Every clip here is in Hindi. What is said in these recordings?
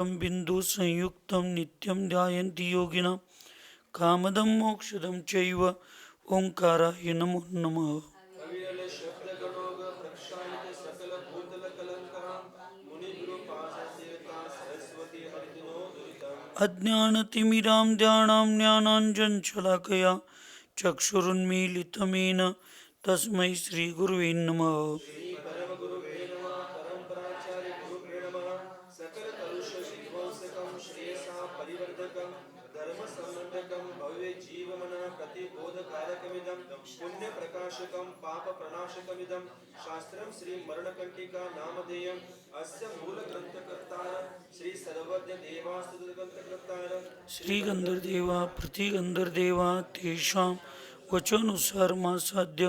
बिंदु संयुक्तं नित्यं ध्यायन्ति योगिनः कामदं मोक्षदं चैव ओंकाराय नमो नमः। अविरल शब्द गणोग प्रक्षालित सकल भूतल कलंकरा मुनिगुरुपासेता सरस्वती हरिदिनो दुरितम् अज्ञानतिमिरां ध्यानां ज्ञानाञ्जनशलाकया चक्षुरुन्मीलितं तस्मै श्रीगुरुवे नमः। श्री परम गुरुवे नमः परंपराचार्य गुरुवे नमः सकल कलुष विध्वंसकं श्रेयसा परिवर्धकं धर्म संबंधकं भव्य जीवमन प्रतिबोधकारकमिदं पुण्य प्रकाशकं पाप प्रणाशकमिदं शास्त्रं श्री मरणकंटिका नामधेयम् अस्य मूल ग्रंथकर्तार श्री सर्वज्ञ देवास्तुतग्रंथकर्तार श्री गंधर्देवा प्रतिगंधर्देवा तेषां वचोनुसार मासाद्य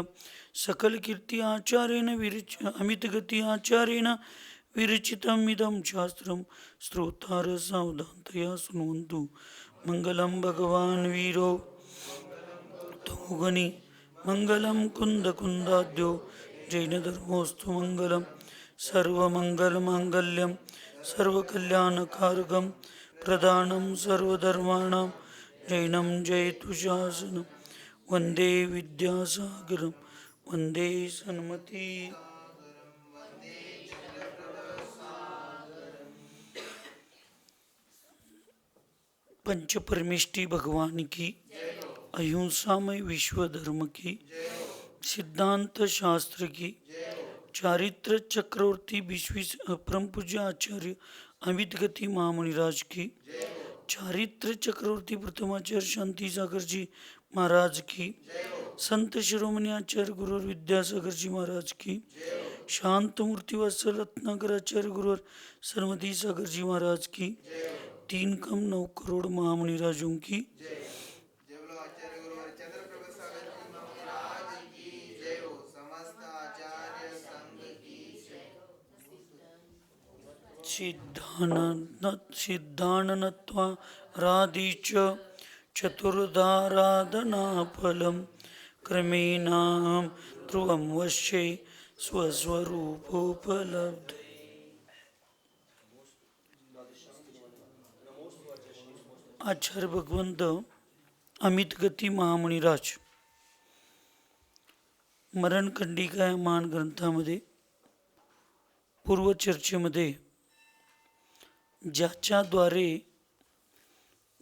सकल कीर्ति आचार्येण अमितगति आचार्येण विरचितम् इदं शास्त्रं श्रोतार सावधानतया शृण्वन्तु। मंगलं भगवान् वीरो तमोगनि मंगलं कुन्दकुन्दाद्यो जैनधर्मोऽस्तु मंगलं सर्वमङ्गलमाङ्गल्यं सर्वकल्याणकारकं प्रदानं सर्वधर्माणां जैनं जयतु शासनं वन्दे विद्यासागरं वन्दे सन्मति। पंचपरमेष्टि भगवान की, अहिंसामय विश्व धर्म की, सिद्धांत शास्त्र की, चारित्र चक्रवर्ती विश्व परम पूज्य आचार्य अमित गति महामुनिराज की, चारित्र चक्रवर्ती प्रथमाचार्य शांति सागर जी महाराज की, संत शिरोमणि आचार्य गुरुवर विद्यासागर जी महाराज की, शांत मूर्ति वत्सल रत्नाकर आचार्य गुरुवर सरमती सागर जी महाराज की, 3 कम 9 करोड़ महामुनिराजों की, सिद्धाननत्वा राधीच चतुर्धाराधनाफलं क्रमेणां ध्रुवं वश्ये स्वस्वरूपोपलब्धे। आचार्य भगवंत अमित गती महामुनिराज मरणकंडिका या महान ग्रंथामध्ये पूर्वचर्चेमध्ये ज्याच्याद्वारे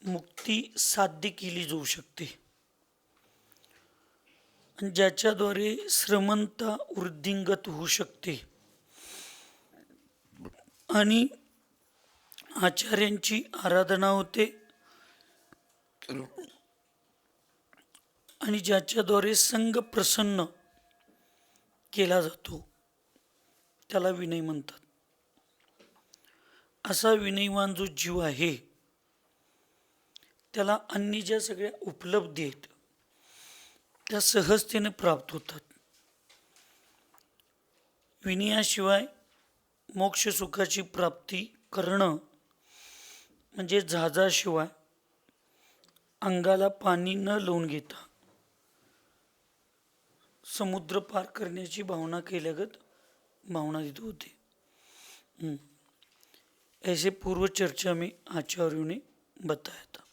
मुक्ती साध्य केली जाऊ शकते आणि ज्याच्याद्वारे श्रमंता वृद्धिंगत होऊ शकते आणि आचार्यांची आराधना होते आणि ज्याच्याद्वारे संग प्रसन्न केला जातो त्याला विनय म्हणतात. असा विनयवान जो जीव आहे त्याला अन्य ज्या सगळ्या उपलब्धी आहेत त्या सहजतेने प्राप्त होतात. विनयाशिवाय मोक्ष सुखाची प्राप्ती करणं म्हणजे जहाजाशिवाय अंगाला पाणी न लावून घेता समुद्र पार करण्याची भावना केल्यागत भावना तिथे होते. ऐसे पूर्व चर्चा में आचार्यों ने बताया था.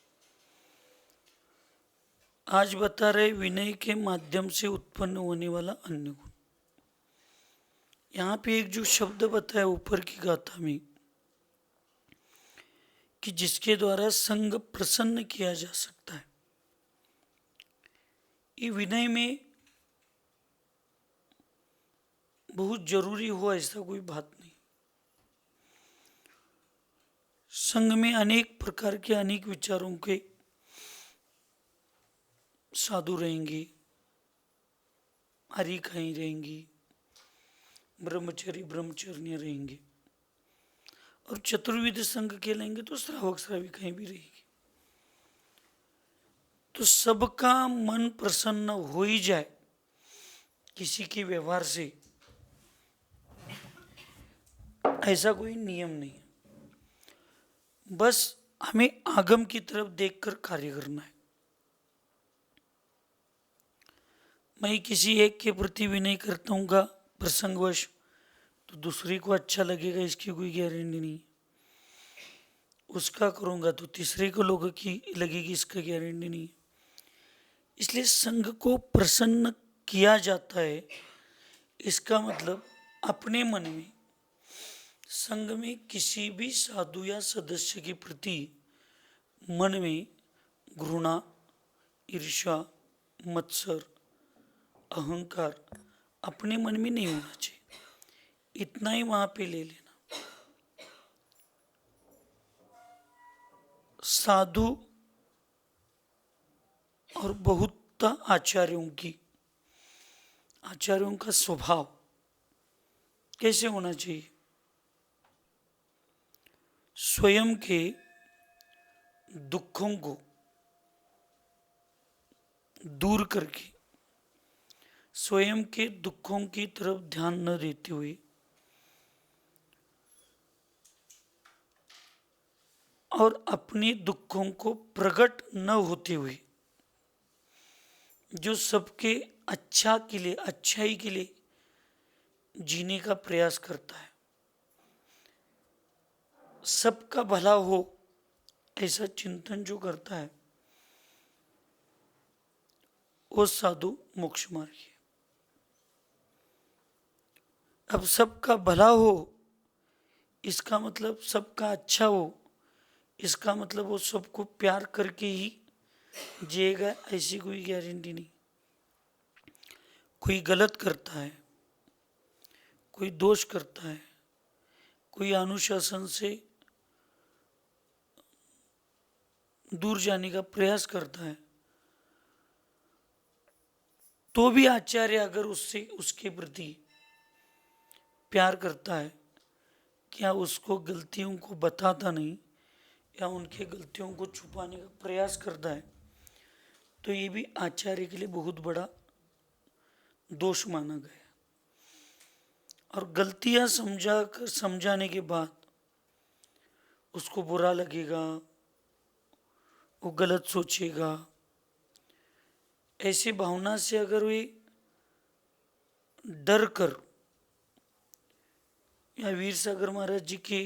आज बता रहे विनय के माध्यम से उत्पन्न होने वाला अन्य गुण. यहाँ पे एक जो शब्द बताया ऊपर की गाथा में कि जिसके द्वारा संग प्रसन्न किया जा सकता है, ये विनय में बहुत जरूरी हो ऐसा कोई बात नहीं. संघ में अनेक प्रकार के अनेक विचारों के साधु रहेंगे, हरिखाई रहेंगी, ब्रह्मचरी ब्रह्मचर्य रहेंगे और चतुर्विध संघ के लेंगे तो श्रावक श्राविकाएं भी रहेगी. तो सबका मन प्रसन्न हो ही जाए किसी के व्यवहार से, ऐसा कोई नियम नहीं है. बस हमें आगम की तरफ देखकर कार्य करना है. मैं किसी एक के प्रति विनय करता हूँ का प्रसंगवश तो दूसरे को अच्छा लगेगा इसकी कोई गारंटी नहीं. उसका करूँगा तो तीसरे को लोगों की लगेगी, इसका गारंटी नहीं है। इसलिए संघ को प्रसन्न किया जाता है, इसका मतलब अपने मन में संघ में किसी भी साधु या सदस्य के प्रति मन में घृणा, ईर्ष्या, मत्सर, अहंकार अपने मन में नहीं होना चाहिए। इतना ही वहां पे ले लेना। साधु और बहुत आचार्यों का स्वभाव कैसे होना चाहिए? स्वयं के दुखों को दूर करके, स्वयं के दुखों की तरफ ध्यान न देते हुए और अपने दुखों को प्रकट न होते हुए जो सबके अच्छाई के लिए जीने का प्रयास करता है, सबका भला हो ऐसा चिंतन जो करता है, वो साधु मोक्ष मार्गी है। अब सबका भला हो इसका मतलब सबका अच्छा हो, इसका मतलब वो सबको प्यार करके ही जिएगा ऐसी कोई गारंटी नहीं। कोई गलत करता है, कोई दोष करता है, कोई अनुशासन से दूर जाने का प्रयास करता है, तो भी आचार्य अगर उससे उसके प्रति प्यार करता है, क्या उसको गलतियों को बताता नहीं या उनके गलतियों को छुपाने का प्रयास करता है, तो ये भी आचार्य के लिए बहुत बड़ा दोष माना गया। और गलतियां समझाने के बाद उसको बुरा लगेगा, वो गलत सोचेगा, ऐसी भावना से अगर वे डर कर या वीर सागर महाराज जी की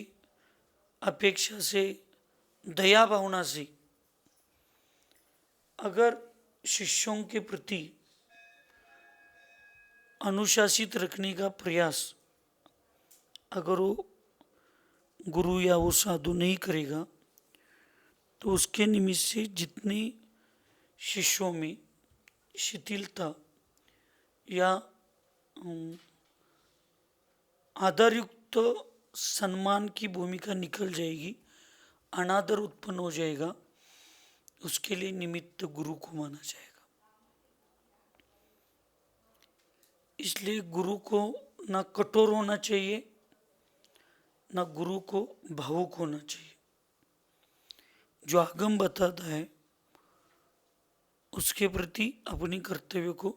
अपेक्षा से, दया भावना से अगर शिष्यों के प्रति अनुशासित रखने का प्रयास अगर वो गुरु या वो साधु नहीं करेगा, तो उसके निमित्त से जितने शिष्यों में शिथिलता या आदरयुक्त सम्मान की भूमिका निकल जाएगी, अनादर उत्पन्न हो जाएगा, उसके लिए निमित्त गुरु को माना जाएगा। इसलिए गुरु को ना कठोर होना चाहिए, ना गुरु को भावुक होना चाहिए। जो आगम बताता है उसके प्रति अपने कर्तव्य को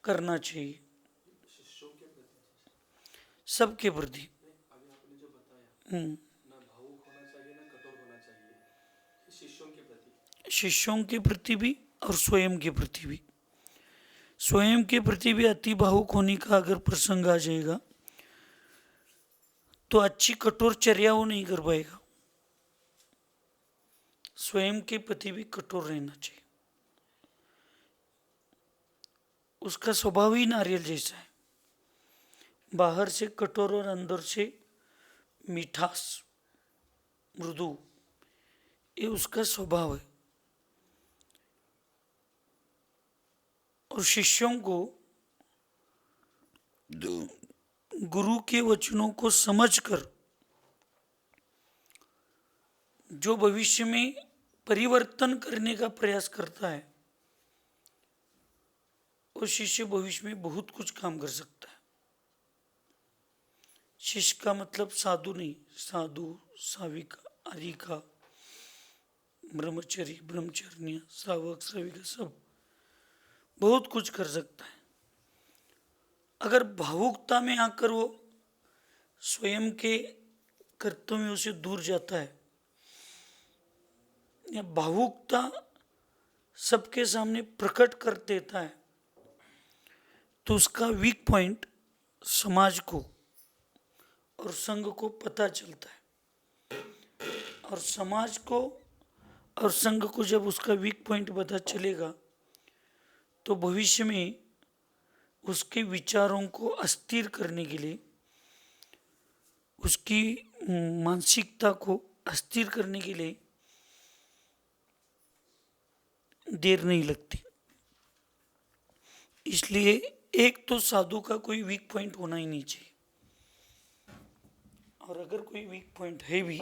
करना चाहिए, सबके प्रति। ना भावुक होना चाहिए, ना कठोर होना चाहिए, शिष्यों के प्रति भी और स्वयं के प्रति भी। स्वयं के प्रति भी अति भावुक होने का अगर प्रसंग आ जाएगा तो अच्छी कठोर चर्या वो नहीं कर पाएगा। स्वयं के प्रति भी कठोर रहना चाहिए। उसका स्वभाव ही नारियल जैसा है, बाहर से कठोर और अंदर से मिठास, मृदु, ये उसका स्वभाव है। और शिष्यों को गुरु के वचनों को समझकर जो भविष्य में परिवर्तन करने का प्रयास करता है, वो शिष्य भविष्य में बहुत कुछ काम कर सकता है। शिष्य का मतलब साधु नहीं, साधु, साविका, आरिका, ब्रह्मचरी, ब्रह्मचर्य, श्रावक, श्राविका सब बहुत कुछ कर सकता है। अगर भावुकता में आकर वो स्वयं के कर्तव्यों से दूर जाता है या भावुकता सबके सामने प्रकट कर देता है, तो उसका वीक पॉइंट समाज को और संघ को पता चलता है। और समाज को और संघ को जब उसका वीक पॉइंट पता चलेगा तो भविष्य में उसके विचारों को अस्थिर करने के लिए, उसकी मानसिकता को अस्थिर करने के लिए देर नहीं लगती। इसलिए एक तो साधु का कोई वीक पॉइंट होना ही नहीं चाहिए, और अगर कोई वीक पॉइंट है भी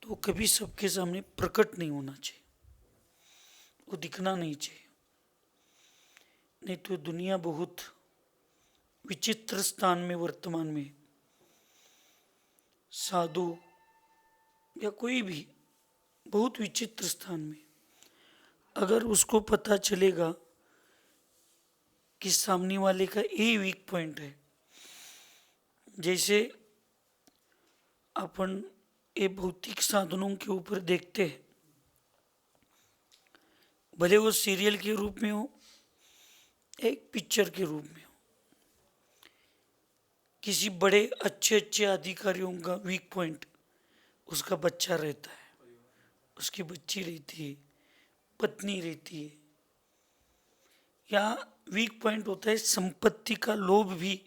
तो कभी सबके सामने प्रकट नहीं होना चाहिए, वो दिखना नहीं चाहिए। नहीं तो दुनिया बहुत विचित्र स्थान में वर्तमान में, साधु या कोई भी बहुत विचित्र स्थान में, अगर उसको पता चलेगा कि सामने वाले का ये वीक पॉइंट है, जैसे अपन ये भौतिक साधनों के ऊपर देखते हैं, भले वो सीरियल के रूप में हो, एक पिक्चर के रूप में हो, किसी बड़े अच्छे अच्छे अधिकारियों का वीक पॉइंट उसका बच्चा रहता है, उसकी बच्ची रहती है, पत्नी रहती है, या वीक पॉइंट होता है संपत्ति का लोभ भी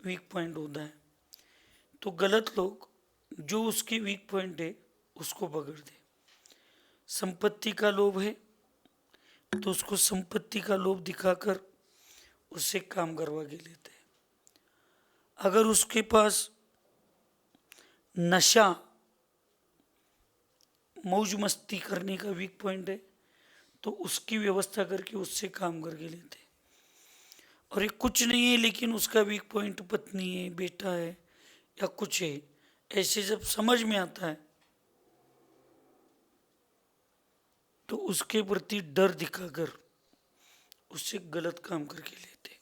वीक पॉइंट होता है। तो गलत लोग जो उसके वीक पॉइंट है उसको पकड़ दे। संपत्ति का लोभ है तो उसको संपत्ति का लोभ दिखाकर उससे काम करवा के लेते हैं। अगर उसके पास नशा मौज मस्ती करने का वीक पॉइंट है तो उसकी व्यवस्था करके उससे काम करके लेते हैं। और ये कुछ नहीं है लेकिन उसका वीक पॉइंट पत्नी है, बेटा है या कुछ है, ऐसे जब समझ में आता है तो उसके प्रति डर दिखाकर उससे गलत काम करके लेते।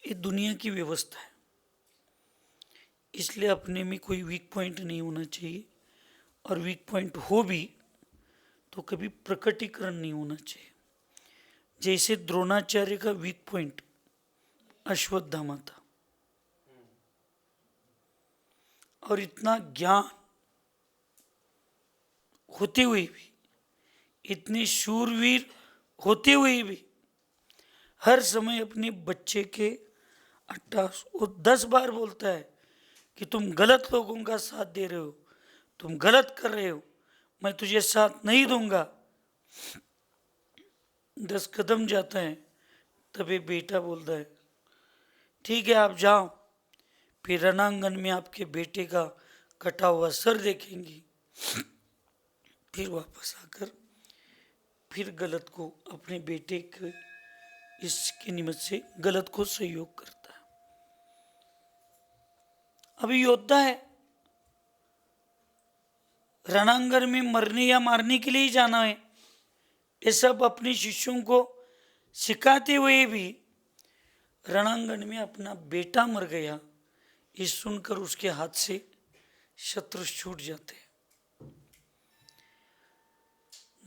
ये दुनिया की व्यवस्था है, इसलिए अपने में कोई वीक पॉइंट नहीं होना चाहिए, और वीक पॉइंट हो भी तो कभी प्रकटीकरण नहीं होना चाहिए। जैसे द्रोणाचार्य का वीक पॉइंट अश्वत्थामा था, और इतना ज्ञान होते हुए भी, इतने शूरवीर होते हुए भी हर समय अपने बच्चे के 10 बार बोलता है कि तुम गलत लोगों का साथ दे रहे हो, तुम गलत कर रहे हो, मैं तुझे साथ नहीं दूंगा। 10 कदम जाता है तब एक बेटा बोलता है ठीक है आप जाओ, फिर रणांगन में आपके बेटे का कटा हुआ सर देखेंगी। फिर वापस आकर फिर गलत को, अपने बेटे के इसके निमित्त से गलत को सहयोग करता है। अभी योद्धा है, रणांगन में मरने या मारने के लिए ही जाना है, ये सब अपने शिष्यों को सिखाते हुए भी रणांगन में अपना बेटा मर गया ये सुनकर उसके हाथ से शत्रु छूट जाते हैं।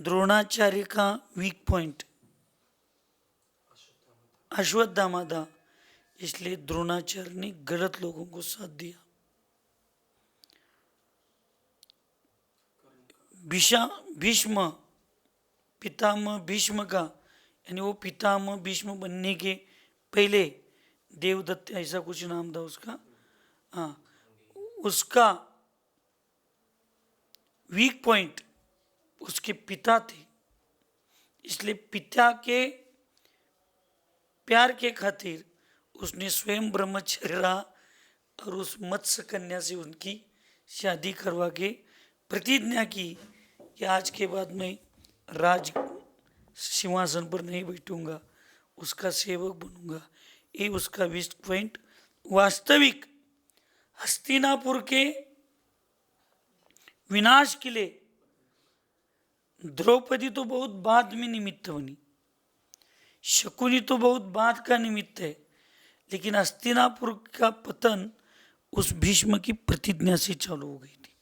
द्रोणाचार्य का वीक पॉइंट अश्वत्थामा था, इसलिए द्रोणाचार्य ने गलत लोगों को साथ दिया। भीष्म पितामह भीष्म का, यानी वो पितामह भीष्म बनने के पहले देवदत्त ऐसा कुछ नाम था उसका, हाँ, उसका वीक पॉइंट उसके पिता थे, इसलिए पिता के प्यार के खातिर उसने स्वयं ब्रह्मचर्य रहा और उस मत्स्य कन्या से उनकी शादी करवा के प्रतिज्ञा की कि आज के बाद मैं राज सिंहासन पर नहीं बैठूंगा, उसका सेवक बनूंगा। ये उसका वीक पॉइंट। वास्तविक हस्तिनापुर के विनाश के लिए द्रौपदी तो बहुत बाद में निमित्त बनी, शकुनी तो बहुत बाद का निमित्त है, लेकिन हस्तिनापुर का पतन उस भीष्म की प्रतिज्ञा से चालू हो गई थी।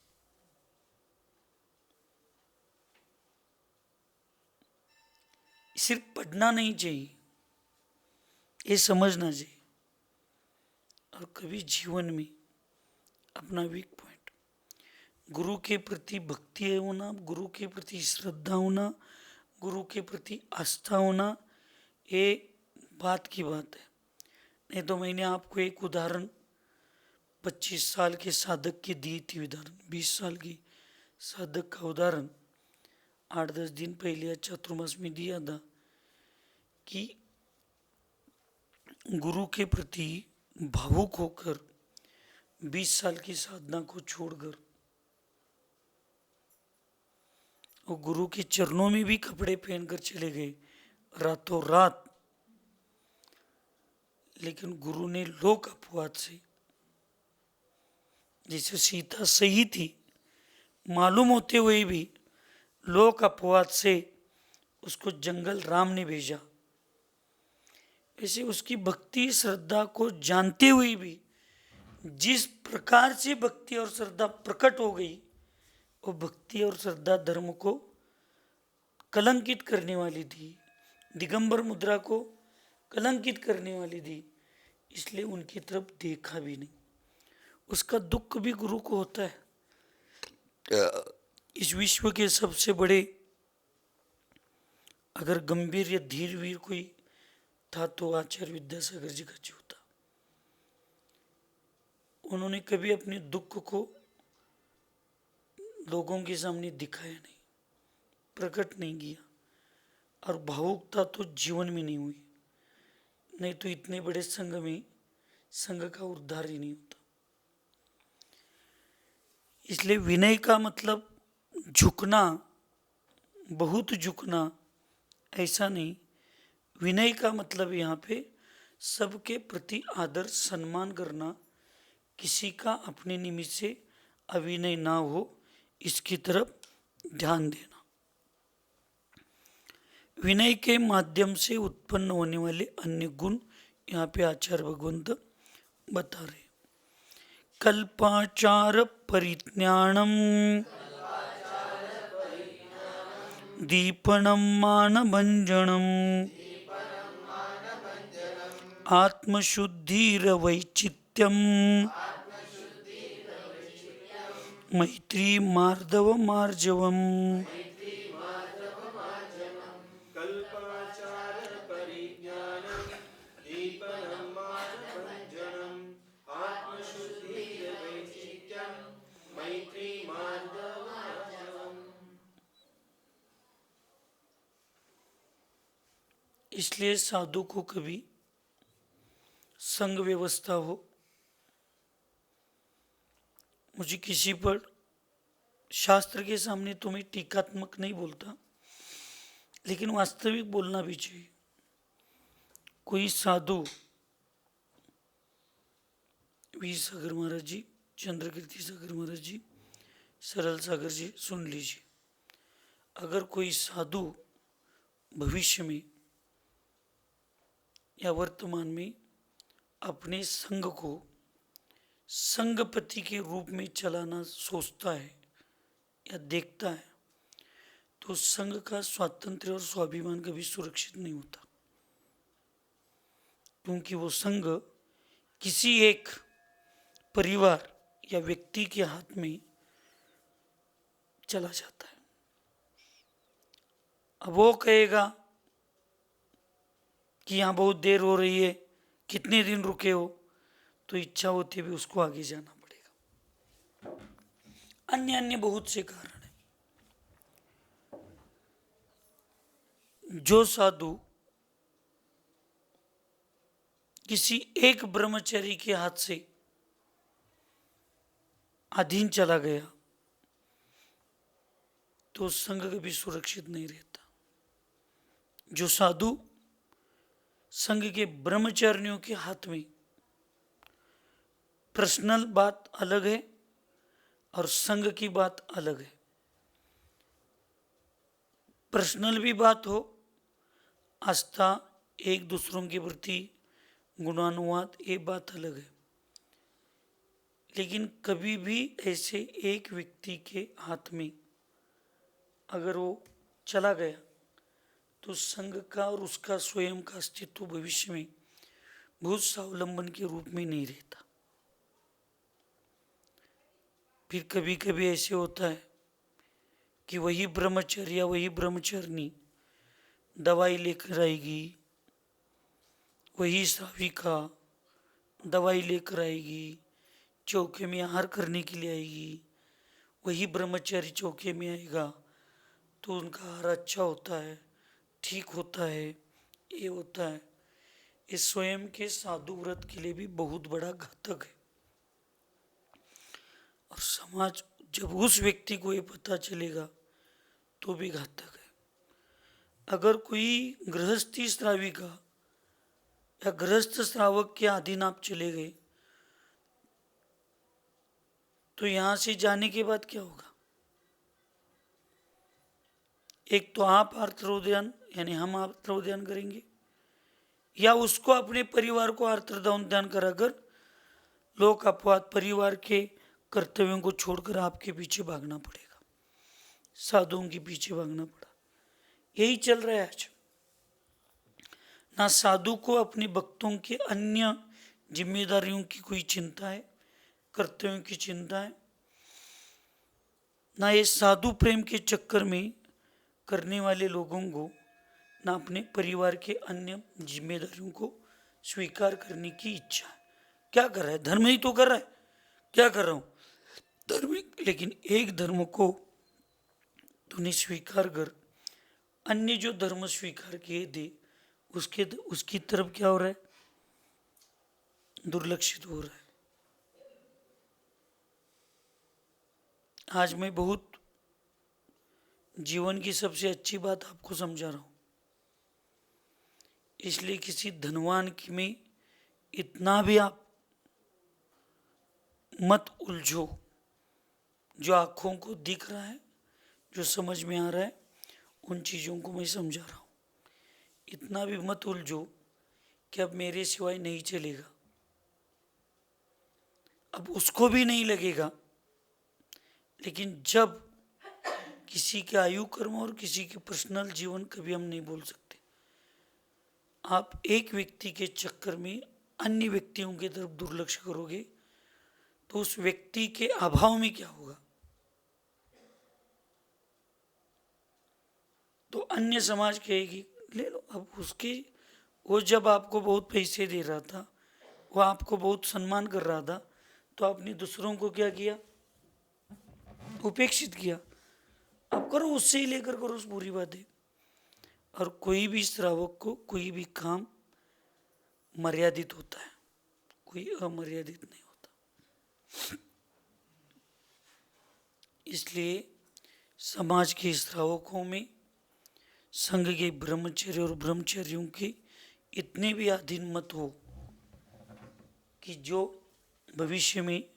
सिर्फ पढ़ना नहीं चाहिए, ये समझना चाहिए, और कभी जीवन में अपना वीक पॉइंट गुरु के प्रति भक्ति होना, गुरु के प्रति श्रद्धा होना, गुरु के प्रति आस्था होना, ये बात की बात है। नहीं तो मैंने आपको एक उदाहरण 25 साल के साधक की दी थी, उदाहरण 20 साल की साधक का उदाहरण 8-10 दिन पहले या चातुर्मास में दिया था कि गुरु के प्रति भावुक होकर 20 साल की साधना को छोड़कर वो गुरु के चरणों में भी कपड़े पहनकर चले गए रातों रात, लेकिन गुरु ने लोक अपवाद से, जैसे सीता सही थी मालूम होते हुए भी लोक अपवाद से उसको जंगल राम ने भेजा, वैसे उसकी भक्ति श्रद्धा को जानते हुए भी जिस प्रकार से भक्ति और श्रद्धा प्रकट हो गई, वो भक्ति और श्रद्धा धर्म को कलंकित करने वाली थी, दिगंबर मुद्रा को कलंकित करने वाली थी, इसलिए उनकी तरफ देखा भी नहीं। उसका दुख भी गुरु को होता है। इस विश्व के सबसे बड़े अगर गंभीर या धीर वीर कोई था तो आचार्य विद्यासागर जी का जीव था। उन्होंने कभी अपने दुख को लोगों के सामने दिखाया नहीं, प्रकट नहीं किया, और भावुकता तो जीवन में नहीं हुई, नहीं तो इतने बड़े संघ में संघ का उद्धार ही नहीं होता। इसलिए विनय का मतलब झुकना, बहुत झुकना ऐसा नहीं। विनय का मतलब यहाँ पे सबके प्रति आदर सम्मान करना, किसी का अपने निमित्त से अविनय ना हो इसकी तरफ ध्यान देना। विनय के माध्यम से उत्पन्न होने वाले अन्य गुण यहाँ पे आचार्य भगवंत बता रहे। कल्पाचार परिज्ञानम दीपनम मानभंजनम आत्मशुद्धिरवैचित्यम मैत्री मार्दव मार्जवम। इसलिए साधु को कभी संघ व्यवस्था हो, मुझे किसी पर शास्त्र के सामने तो मैं टीकात्मक नहीं बोलता, लेकिन वास्तविक बोलना भी चाहिए। कोई साधु, वीर सागर महाराज जी, चंद्रकीर्ति सागर महाराज जी, सरल सागर जी, सुन लीजिए, अगर कोई साधु भविष्य में या वर्तमान में अपने संघ को संघपति के रूप में चलाना सोचता है या देखता है, तो संघ का स्वातंत्र्य और स्वाभिमान कभी सुरक्षित नहीं होता, क्योंकि वो संघ किसी एक परिवार या व्यक्ति के हाथ में चला जाता है। अब वो कहेगा कि यहाँ बहुत देर हो रही है, कितने दिन रुके हो, तो इच्छा होती भी उसको आगे जाना पड़ेगा। अन्य अन्य बहुत से कारण हैं। जो साधु किसी एक ब्रह्मचारी के हाथ से अधीन चला गया तो संघ कभी सुरक्षित नहीं रहता। जो साधु संघ के ब्रह्मचारियों के हाथ में, पर्सनल बात अलग है और संघ की बात अलग है। पर्सनल भी बात हो, आस्था, एक दूसरों के प्रति गुणानुवाद, ये बात अलग है, लेकिन कभी भी ऐसे एक व्यक्ति के हाथ में अगर वो चला गया तो संघ का और उसका स्वयं का अस्तित्व भविष्य में बहुत स्वावलंबन के रूप में नहीं रहता। फिर कभी कभी ऐसे होता है कि वही ब्रह्मचर्य या वही ब्रह्मचारिणी दवाई लेकर आएगी, वही श्राविका दवाई लेकर आएगी, चौके में आहार करने के लिए आएगी, वही ब्रह्मचारी चौके में आएगा तो उनका आहार अच्छा होता है, ठीक होता है, ये होता है। ये स्वयं के साधु व्रत के लिए भी बहुत बड़ा घातक है। और समाज जब उस व्यक्ति को ये पता चलेगा तो भी घातक है। अगर कोई गृहस्थी श्राविका या गृहस्थ श्रावक के अधीन आप चले गए तो यहां से जाने के बाद क्या होगा? एक तो आप आर्तरोद्यान यानी हम आर्तरोद्यान करेंगे, या उसको अपने परिवार को आर्तरोद्यान कराकर लोक अपवाद परिवार के कर्तव्यों को छोड़कर आपके पीछे भागना पड़ेगा, साधुओं के पीछे भागना पड़ा। यही चल रहा है आज। ना साधु को अपने भक्तों के अन्य जिम्मेदारियों की कोई चिंता है, कर्तव्यों की चिंता है, ना ये साधु प्रेम के चक्कर में करने वाले लोगों को ना अपने परिवार के अन्य जिम्मेदारियों को स्वीकार करने की इच्छा है। क्या कर रहा है? धर्म ही तो कर रहा है। क्या कर रहा हूं? धर्म। लेकिन एक धर्म को तूने स्वीकार कर, अन्य जो धर्म स्वीकार किए दे उसकी तरफ क्या हो रहा है? दुर्लक्षित हो रहा है। आज मैं बहुत जीवन की सबसे अच्छी बात आपको समझा रहा हूं, इसलिए किसी धनवान की में इतना भी आप मत उलझो। जो आंखों को दिख रहा है, जो समझ में आ रहा है, उन चीजों को मैं समझा रहा हूं। इतना भी मत उलझो कि अब मेरे सिवाय नहीं चलेगा, अब उसको भी नहीं लगेगा। लेकिन जब किसी के आयु कर्म और किसी के पर्सनल जीवन कभी हम नहीं बोल सकते। आप एक व्यक्ति के चक्कर में अन्य व्यक्तियों की तरफ दुर्लक्ष्य करोगे तो उस व्यक्ति के अभाव में क्या होगा? तो अन्य समाज कहेगी ले लो। अब उसकी वो जब आपको बहुत पैसे दे रहा था, वो आपको बहुत सम्मान कर रहा था, तो आपने दूसरों को क्या किया? उपेक्षित किया। अब करो, उससे ही लेकर करो, उस बुरी बात है। और कोई भी श्रावक को कोई भी काम मर्यादित होता है, कोई अमर्यादित नहीं होता। इसलिए समाज के श्रावकों में संघ के ब्रह्मचर्य और ब्रह्मचर्यों के इतने भी अधीन मत हो कि जो भविष्य में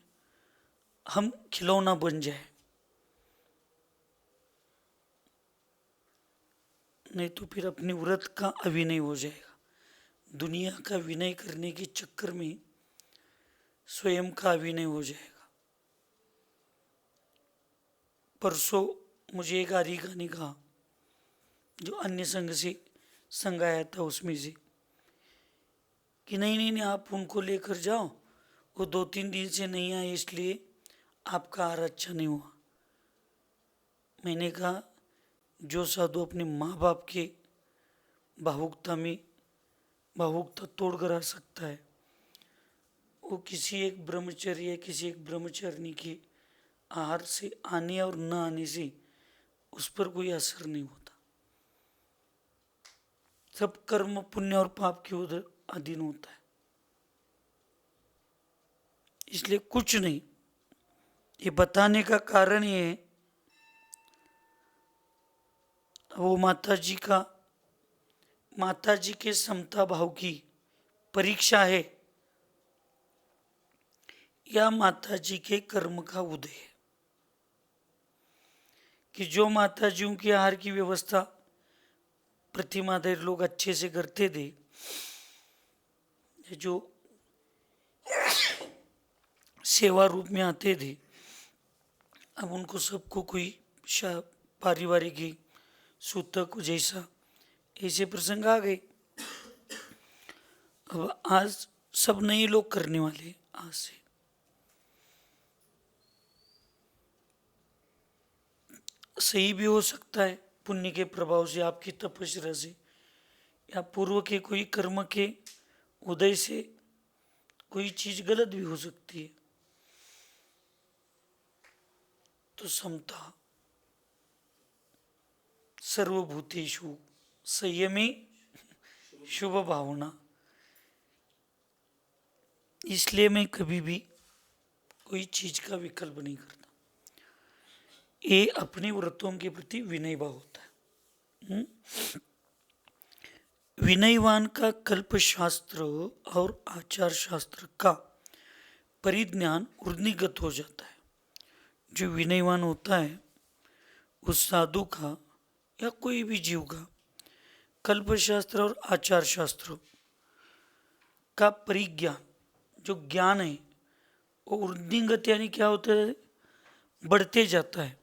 हम खिलौना बन जाए। नहीं तो फिर अपने व्रत का अभिनय हो जाएगा, दुनिया का विनय करने के चक्कर में स्वयं का अभिनय हो जाएगा। परसों मुझे एक आर्यिका ने कहा, जो अन्य संघ से संघ आया था उसमें से, कि नहीं आप उनको लेकर जाओ, वो 2-3 दिन से नहीं आए इसलिए आपका आहार अच्छा नहीं हुआ। मैंने कहा जो साधु अपने माँ बाप के भावुकता तोड़ कर आ सकता है, वो किसी एक ब्रह्मचर्य या किसी एक ब्रह्मचारिणी के आहार से आने और न आने से उस पर कोई असर नहीं होता। सब कर्म पुण्य और पाप के उधर अधीन होता है। इसलिए कुछ नहीं, ये बताने का कारण ये है, वो माता जी के समता भाव की परीक्षा है या माता जी के कर्म का उदय है। कि जो माता जियों की आहार की व्यवस्था प्रतिमादेर लोग अच्छे से करते थे, जो सेवा रूप में आते थे, अब उनको सबको कोई पारिवारिक सूतक जैसा ऐसे प्रसंग आ गए। अब आज सब नए लोग करने वाले आज से। सही भी हो सकता है, पुण्य के प्रभाव से, आपकी तपस्या से, या पूर्व के कोई कर्म के उदय से कोई चीज गलत भी हो सकती है। तो समता, सर्वभूतेषु संयमी, शुभ भावना। इसलिए मैं कभी भी कोई चीज का विकल्प नहीं करता। ये अपने व्रतों के प्रति विनय भाव होता है। विनयवान का कल्प शास्त्र और आचार शास्त्र का परिज्ञान ऊर्ध्वगत हो जाता है। जो विनयवान होता है उस साधु का या कोई भी जीव का कल्प शास्त्र और आचार शास्त्र का परिज्ञान, जो ज्ञान है, वो ऊर्ध्वगत यानी क्या होता है, बढ़ते जाता है।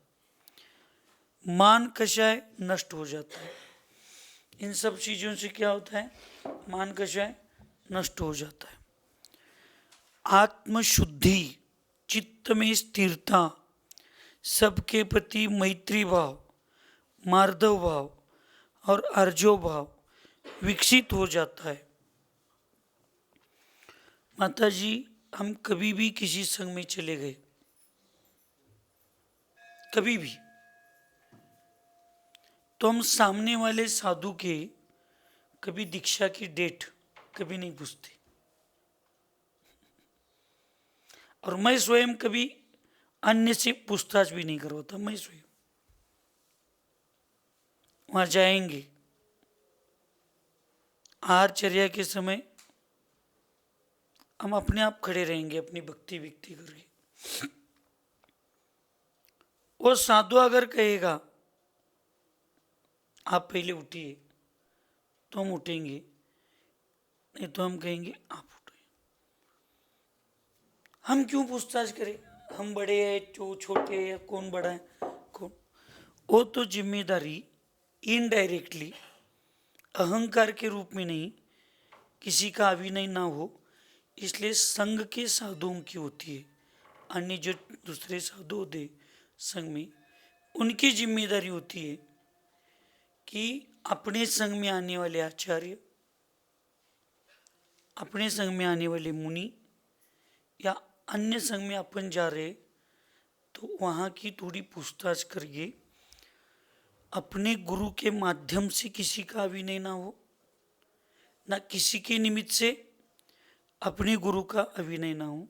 मान कषाय नष्ट हो जाता है। इन सब चीजों से क्या होता है, मान कषाय नष्ट हो जाता है। आत्मशुद्धि, चित्त में स्थिरता, सबके प्रति मैत्री भाव, मार्दव भाव और अर्जो भाव विकसित हो जाता है। माता जी, हम कभी भी किसी संघ में चले गए, कभी भी, तो हम सामने वाले साधु के कभी दीक्षा की डेट कभी नहीं पूछते। और मैं स्वयं कभी अन्य से पूछताछ भी नहीं करवाता। मैं स्वयं वहां जाएंगे, आहारचर्या के समय हम अपने आप खड़े रहेंगे अपनी भक्ति विक्ति करके। वो साधु अगर कहेगा आप पहले उठिए, तो हम उठेंगे, नहीं तो हम कहेंगे आप उठिए। हम क्यों पूछताछ करें, हम बड़े हैं जो छोटे हैं, कौन बड़ा है कौन। वो तो जिम्मेदारी इनडायरेक्टली, अहंकार के रूप में नहीं, किसी का अभिनय ना हो इसलिए संघ के साधुओं की होती है। अन्य जो दूसरे साधु होते संघ में, उनकी जिम्मेदारी होती है कि अपने संघ में आने वाले आचार्य, अपने संघ में आने वाले मुनि या अन्य संघ में अपन जा रहे, तो वहाँ की थोड़ी पूछताछ करिए। अपने गुरु के माध्यम से किसी का अभिनय ना हो, ना किसी के निमित्त से अपने गुरु का अभिनय ना हो,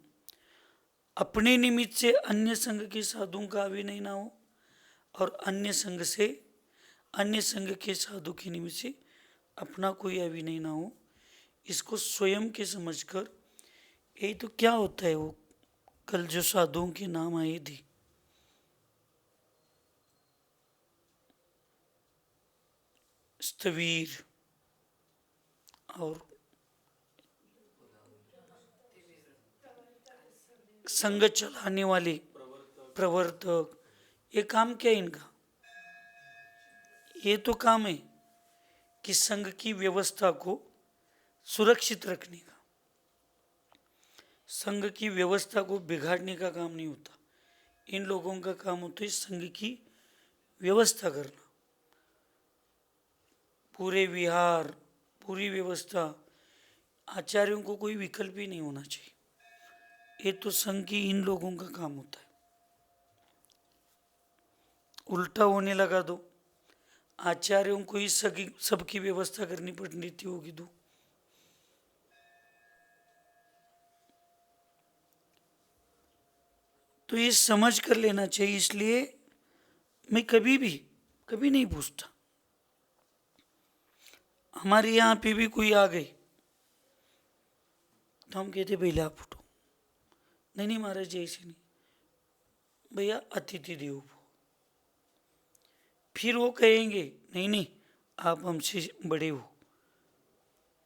अपने निमित्त से अन्य संघ के साधुओं का अभिनय ना हो, और अन्य संघ से, अन्य संघ के साधु के निमित्त से अपना कोई अभिनय ना हो। इसको स्वयं के समझकर, यही तो क्या होता है वो कल जो साधुओं के नाम आए थे, स्थवीर और संघ चलाने वाले प्रवर्तक, ये काम क्या है इनका? ये तो काम है कि संघ की व्यवस्था को सुरक्षित रखने का। संघ की व्यवस्था को बिगाड़ने का काम नहीं होता। इन लोगों का काम होता है संघ की व्यवस्था करना, पूरे विहार, पूरी व्यवस्था। आचार्यों को कोई विकल्प ही नहीं होना चाहिए। ये तो संघ की इन लोगों का काम होता है। उल्टा होने लगा तो आचार्यों को ही सबकी व्यवस्था करनी पड़ती होगी। तो ये समझ कर लेना चाहिए। इसलिए मैं कभी नहीं पूछता। हमारे यहाँ पे भी कोई आ गई तो हम कहते भैया आप उठो। नहीं महाराज जी ऐसे नहीं, भैया अतिथि देवो भव। फिर वो कहेंगे नहीं आप हमसे बड़े हो,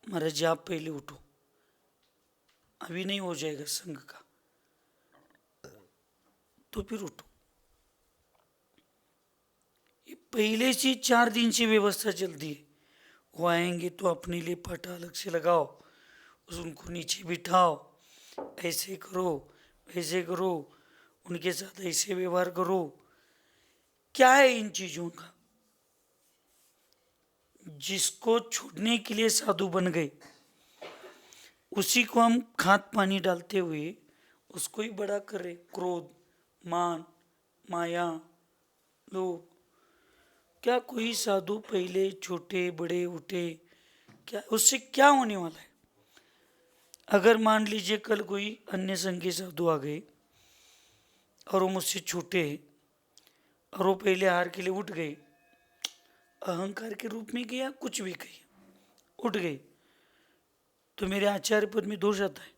महाराज जी आप पहले उठो, अभी नहीं हो जाएगा संघ का, तो फिर उठो। ये पहले से 4 दिन से व्यवस्था चलती है। वो आएंगे तो अपने लिए पाटा अलग से लगाओ, उनको नीचे बिठाओ, ऐसे करो वैसे करो, उनके साथ ऐसे व्यवहार करो। क्या है इन चीजों का? जिसको छोड़ने के लिए साधु बन गए, उसी को हम खाद पानी डालते हुए उसको ही बड़ा कर रहे। क्रोध, मान, माया, लोभ। क्या कोई साधु पहले छोटे बड़े उठे? क्या उससे क्या होने वाला है? अगर मान लीजिए कल कोई अन्य संघ के साधु आ गए और वो मुझसे छोटे और वो पहले हार के लिए उठ गए, अहंकार के रूप में गया, कुछ भी कही, उठ गए, तो मेरे आचार्य पद में दोष आता है?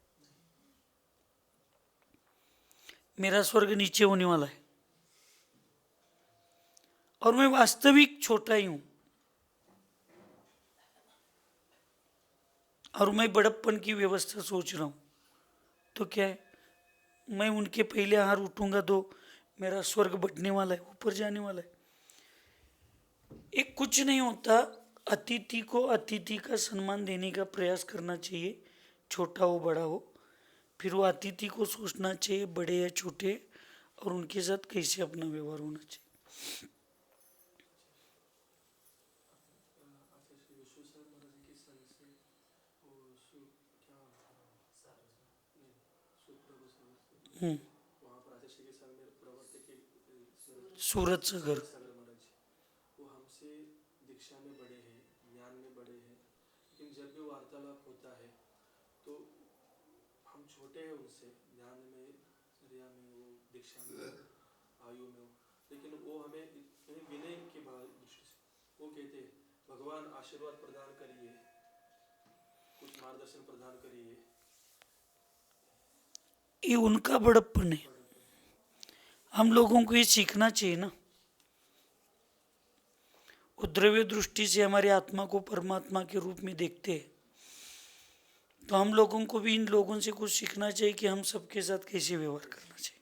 मेरा स्वर्ग नीचे होने वाला है और मैं वास्तविक छोटा ही हूं और मैं बड़प्पन की व्यवस्था सोच रहा हूं, तो क्या है? मैं उनके पहले हार उठूंगा तो मेरा स्वर्ग बढ़ने वाला है, ऊपर जाने वाला है। एक कुछ नहीं होता। अतिथि को अतिथि का सम्मान देने का प्रयास करना चाहिए, छोटा हो बड़ा हो। फिर वो अतिथि को सोचना चाहिए बड़े या छोटे, और उनके साथ कैसे अपना व्यवहार होना चाहिए। आचार्य श्री विश्वेश्वर महाराज जी के संग से वो क्या नहीं सुप्रभु हम्म, वहाँ पर आचार्य श्री के संग में प्रवर्तक के सूरत सागर। सागर महाराज जी, वो हमसे दीक्षा में बड़े हैं, ज्ञान में बड़े हैं, लेकिन जब भी वार्तालाप होता है तो हम छोटे हैं उनसे, ज्ञान में, क्रिया में, वो दीक्षा में, आयु में, लेकिन वो हमें इतने विनय के बाद दृष्टि से वो कहते हैं, भगवान आशीर्वाद प्रदान करिए, कुछ मार्गदर्शन प्रदान करिए। ये उनका बड़प्पन है। हम लोगों को ये सीखना चाहिए ना। वो द्रव्य दृष्टि से हमारी आत्मा को परमात्मा के रूप में देखते हैं, तो हम लोगों को भी इन लोगों से कुछ सीखना चाहिए कि हम सबके साथ कैसे व्यवहार करना चाहिए।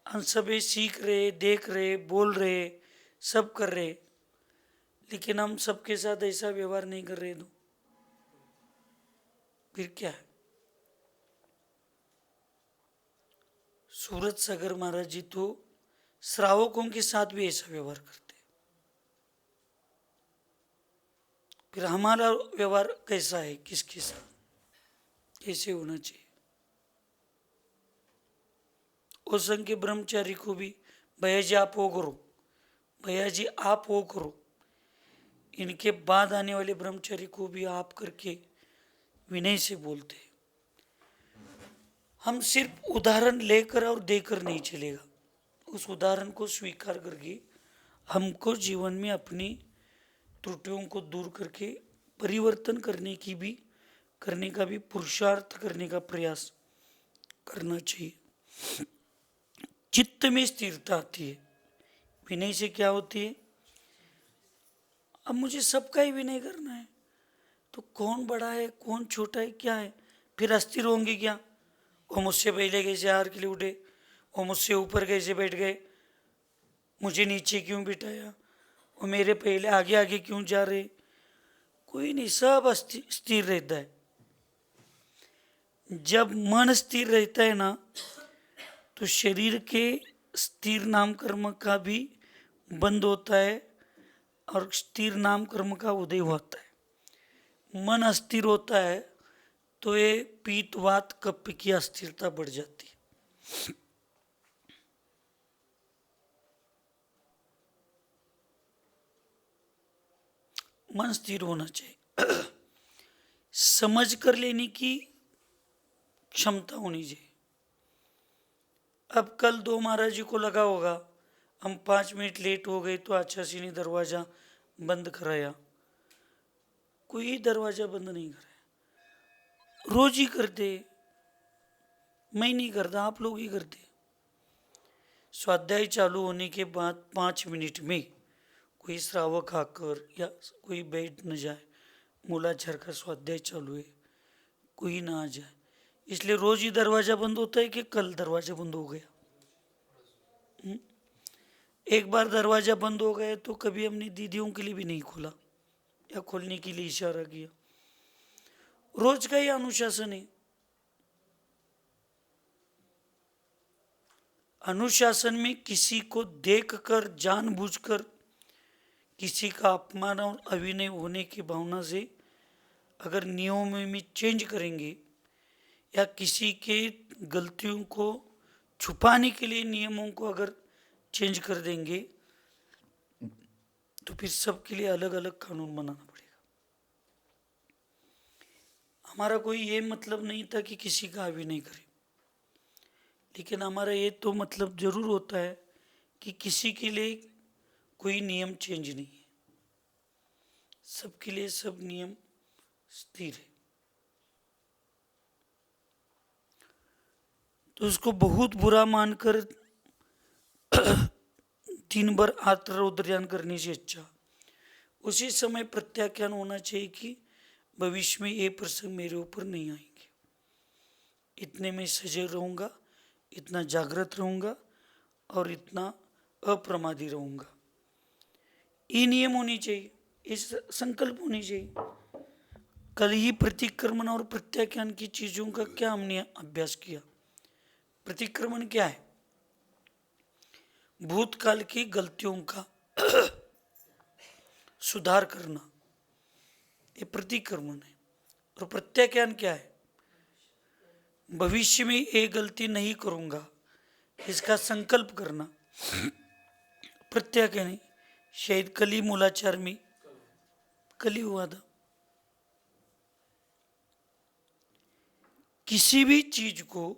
हम सब ये सीख रहे, देख रहे, बोल रहे, सब कर रहे, लेकिन हम सबके साथ ऐसा व्यवहार नहीं कर रहे तो फिर क्या है? सूरत सागर महाराज जी तो श्रावकों के साथ भी ऐसा व्यवहार करते। फिर हमारा व्यवहार कैसा है, किसके साथ कैसे होना चाहिए? उस संघ के ब्रह्मचारी को भी भैया जी आप वो करो, भैया जी आप वो करो। इनके बाद आने वाले ब्रह्मचारी को भी आप करके विनय से बोलते हैं। हम सिर्फ उदाहरण लेकर और देकर नहीं चलेगा, उस उदाहरण को स्वीकार करके हमको जीवन में अपनी त्रुटियों को दूर करके परिवर्तन करने का भी पुरुषार्थ करने का प्रयास करना चाहिए। चित्त में स्थिरता आती है। विनय से क्या होती है? अब मुझे सबका ही विनय करना है, तो कौन बड़ा है कौन छोटा है क्या है? फिर अस्थिर होंगे क्या? वो मुझसे पहले कैसे हार के लिए उठे, वो मुझसे ऊपर कैसे बैठ गए, मुझे नीचे क्यों बिठाया, वो मेरे पहले आगे आगे क्यों जा रहे? कोई नहीं, सब स्थिर रहता है। जब मन स्थिर रहता है ना, तो शरीर के स्थिर नाम कर्म का भी बंद होता है और स्थिर नाम कर्म का उदय होता है। मन अस्थिर होता है तो ये पीत वात कफ की अस्थिरता बढ़ जाती है। मन स्थिर होना चाहिए, समझ कर लेने की क्षमता होनी चाहिए। अब कल दो महाराज जी को लगा होगा हम 5 मिनट लेट हो गए तो आचार्य ने दरवाजा बंद कराया। कोई दरवाजा बंद नहीं कराया, रोज ही करते। मैं नहीं करता, आप लोग ही करते। स्वाध्याय चालू होने के बाद 5 मिनट में कोई श्रावक आकर या कोई बैठ न जाए, मूलाधार का स्वाध्याय चालू है, कोई ना आ जाए, इसलिए रोज ही दरवाजा बंद होता है कि कल दरवाजा बंद हो गया? एक बार दरवाजा बंद हो गया तो कभी हमने दीदियों के लिए भी नहीं खोला या खोलने के लिए इशारा किया। रोज का ही अनुशासन है। अनुशासन में किसी को देखकर जानबूझकर किसी का अपमान और अभिनय होने की भावना से अगर नियमों में चेंज करेंगे या किसी के गलतियों को छुपाने के लिए नियमों को अगर चेंज कर देंगे तो फिर सबके लिए अलग अलग कानून बनाना पड़ेगा। हमारा कोई ये मतलब नहीं था कि किसी का अभिनय करे, लेकिन हमारा ये तो मतलब जरूर होता है कि किसी के लिए कोई नियम चेंज नहीं है, सबके लिए सब नियम स्थिर है। तो उसको बहुत बुरा मानकर दिन भर आत्मोद्यान करने से अच्छा उसी समय प्रत्याख्यान होना चाहिए कि भविष्य में ये प्रसंग मेरे ऊपर नहीं आएंगे, इतने में सजग रहूंगा, इतना जागृत रहूंगा और इतना अप्रमादी रहूंगा। ये नियम होनी चाहिए, इस संकल्प होनी चाहिए। कल ही प्रतिक्रमण और प्रत्याख्यान की चीजों का क्या हमने अभ्यास किया। प्रतिक्रमण क्या है? भूतकाल की गलतियों का सुधार करना, ये प्रतिक्रमण है। और प्रत्याख्यान क्या है? भविष्य में ये गलती नहीं करूंगा, इसका संकल्प करना। प्रत्याख्यान है, शायद कल ही मूलाचार में कल ही हुआ था। किसी भी चीज को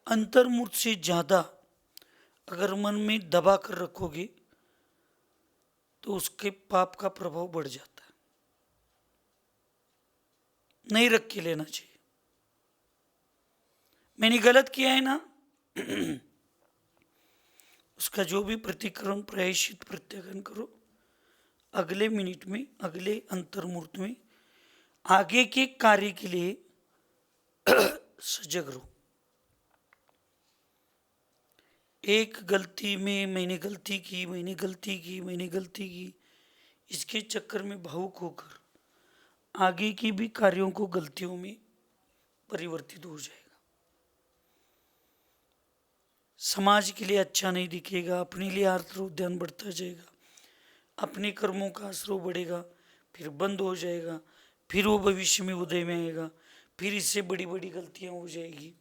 अंतर्मुख से ज्यादा अगर मन में दबा कर रखोगे तो उसके पाप का प्रभाव बढ़ जाता है। नहीं रख के लेना चाहिए। मैंने गलत किया है ना, उसका जो भी प्रतिक्रमण प्रायश्चित प्रत्याख्यान करो, अगले मिनट में, अगले अंतर्मुहूर्त में आगे के कार्य के लिए सजग रहो। एक गलती में मैंने गलती की, इसके चक्कर में भावुक होकर आगे की भी कार्यों को गलतियों में परिवर्तित हो जाएगा। समाज के लिए अच्छा नहीं दिखेगा, अपने लिए आत्मोद्यान बढ़ता जाएगा, अपने कर्मों का आश्रय बढ़ेगा, फिर बंद हो जाएगा, फिर वो भविष्य में उदय में आएगा, फिर इससे बड़ी बड़ी गलतियां हो जाएगी।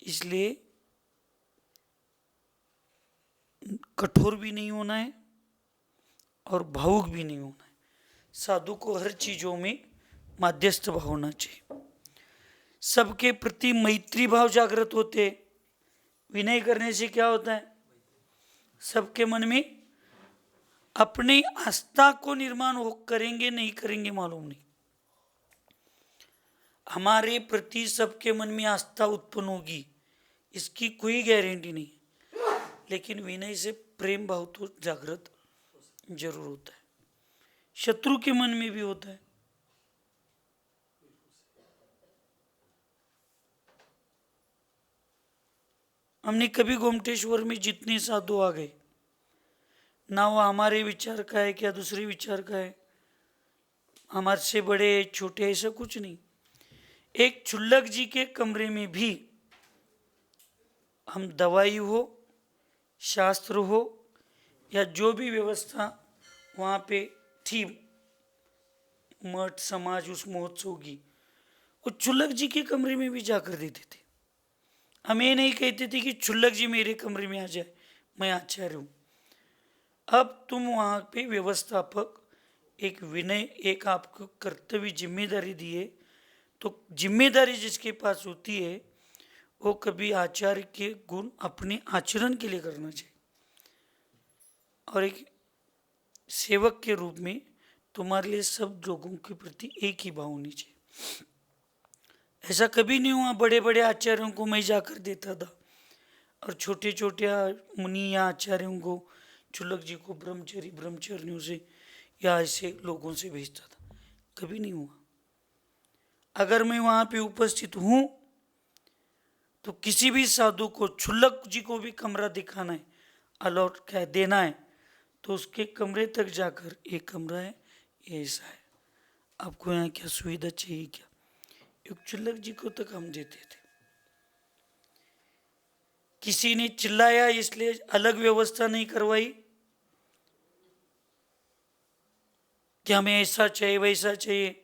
इसलिए कठोर भी नहीं होना है और भावुक भी नहीं होना है। साधु को हर चीजों में मध्यस्थ भाव होना चाहिए। सबके प्रति मैत्री भाव जागृत होते। विनय करने से क्या होता है? सबके मन में अपनी आस्था को निर्माण करेंगे, नहीं करेंगे मालूम नहीं। हमारे प्रति सबके मन में आस्था उत्पन्न होगी, इसकी कोई गारंटी नहीं, लेकिन विनय से प्रेम भाव तो जागृत जरूर होता है। शत्रु के मन में भी होता है। हमने कभी गोमटेश्वर में जितने साधु आ गए ना, वो हमारे विचार का है क्या दूसरे विचार का है, हमारे से बड़े छोटे, ऐसा कुछ नहीं। एक क्षुल्लक जी के कमरे में भी हम दवाई हो, शास्त्र हो या जो भी व्यवस्था वहाँ पे थी, मठ समाज उस महोत्सव की, वो क्षुल्लक जी के कमरे में भी जाकर देते थे। हम ये नहीं कहते थे कि क्षुल्लक जी मेरे कमरे में आ जाए, मैं आचार्य हूँ। अब तुम वहाँ पे व्यवस्थापक, एक विनय, एक आपको कर्तव्य जिम्मेदारी दिए, तो जिम्मेदारी जिसके पास होती है वो कभी आचार्य के गुण अपने आचरण के लिए करना चाहिए। और एक सेवक के रूप में तुम्हारे लिए सब लोगों के प्रति एक ही भाव होनी चाहिए। ऐसा कभी नहीं हुआ बड़े बड़े आचार्यों को मैं जाकर देता था और छोटे छोटे मुनि या आचार्यों को, क्षुल्लक जी को ब्रह्मचर्यों से या ऐसे लोगों से भेजता था, कभी नहीं हुआ। अगर मैं वहाँ पे उपस्थित हूँ तो किसी भी साधु को, क्षुल्लक जी को भी कमरा दिखाना है, अलॉट क्या देना है, तो उसके कमरे तक जाकर एक कमरा है, ये ऐसा है, आपको यहाँ क्या सुविधा चाहिए क्या। युगचुल्लक जी को तक हम देते थे। किसी ने चिल्लाया इसलिए अलग व्यवस्था नहीं करवाई कि हमें ऐसा चाहिए वैसा चाहिए।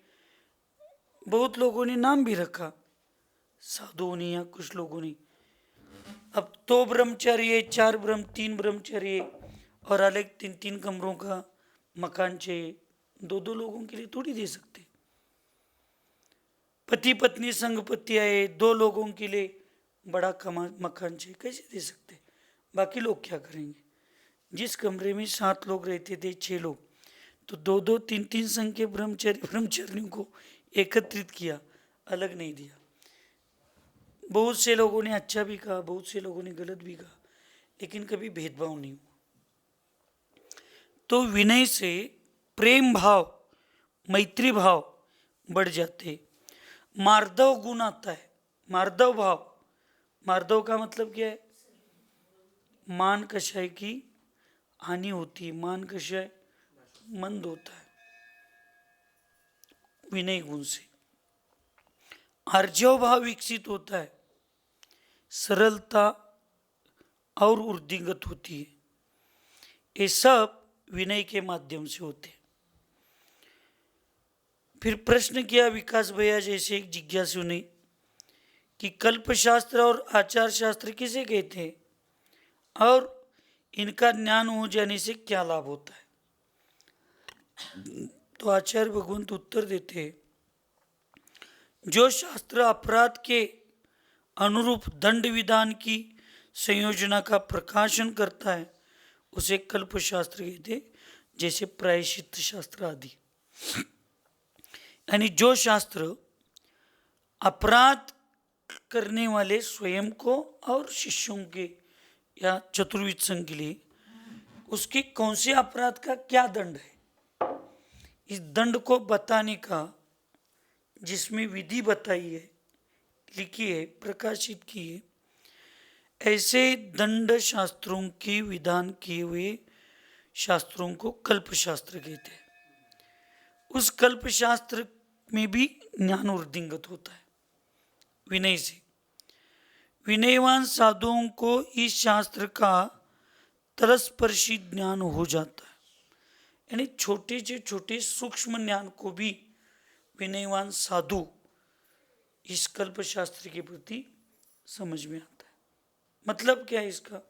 बहुत लोगों ने नाम भी रखा, साधुओं ने या कुछ लोगों ने। अब तो ब्रह्मचर्य, 3 ब्रह्मचर्य और अलग 3 कमरों का मकान चाहिए। 2 लोगों के लिए थोड़ी दे सकते। पति पत्नी संगपत्ति आए, 2 लोगों के लिए बड़ा मकान चाहिए, कैसे दे सकते। बाकी लोग क्या करेंगे। जिस कमरे में 7 लोग रहते थे, 6 लोग, तो 2 3 संघ के ब्रह्मचर्यों को एकत्रित किया, अलग नहीं दिया। बहुत से लोगों ने अच्छा भी कहा, बहुत से लोगों ने गलत भी कहा, लेकिन कभी भेदभाव नहीं हुआ। तो विनय से प्रेम भाव, मैत्री भाव बढ़ जाते। मार्दव गुण आता है, मार्दव भाव। मार्दव का मतलब क्या है। मान कषाय की हानि होती है, मान कषाय मंद होता है विनय गुण से। आर्जव भाव विकसित होता है, सरलता और वृद्धिगत होती है। ये सब विनय के माध्यम से होते हैं। फिर प्रश्न किया विकास भैया जैसे एक जिज्ञासु ने कि कल्पशास्त्र और आचार शास्त्र किसे कहते हैं और इनका ज्ञान हो जाने से क्या लाभ होता है। तो आचार्य भगवंत उत्तर देते हैं, जो शास्त्र अपराध के अनुरूप दंड विधान की संयोजना का प्रकाशन करता है उसे कल्प शास्त्र कहते, जैसे प्रायश्चित शास्त्र आदि। यानी जो शास्त्र अपराध करने वाले स्वयं को और शिष्यों के या चतुर्विद संघ के लिए उसके कौन से अपराध का क्या दंड है, इस दंड को बताने का, जिसमें विधि बताई है, लिखी है, प्रकाशित की है, ऐसे दंड शास्त्रों के विधान किए हुए शास्त्रों को कल्प शास्त्र कहते हैं। उस कल्प शास्त्र में भी ज्ञान वृद्धिगत होता है विनय से। विनयवान साधुओं को इस शास्त्र का तरस्पर्शी ज्ञान हो जाता है। यानी छोटे से छोटे सूक्ष्म ज्ञान को भी विनयवान साधु इस कल्प शास्त्र के प्रति समझ में आता है। मतलब क्या है इसका।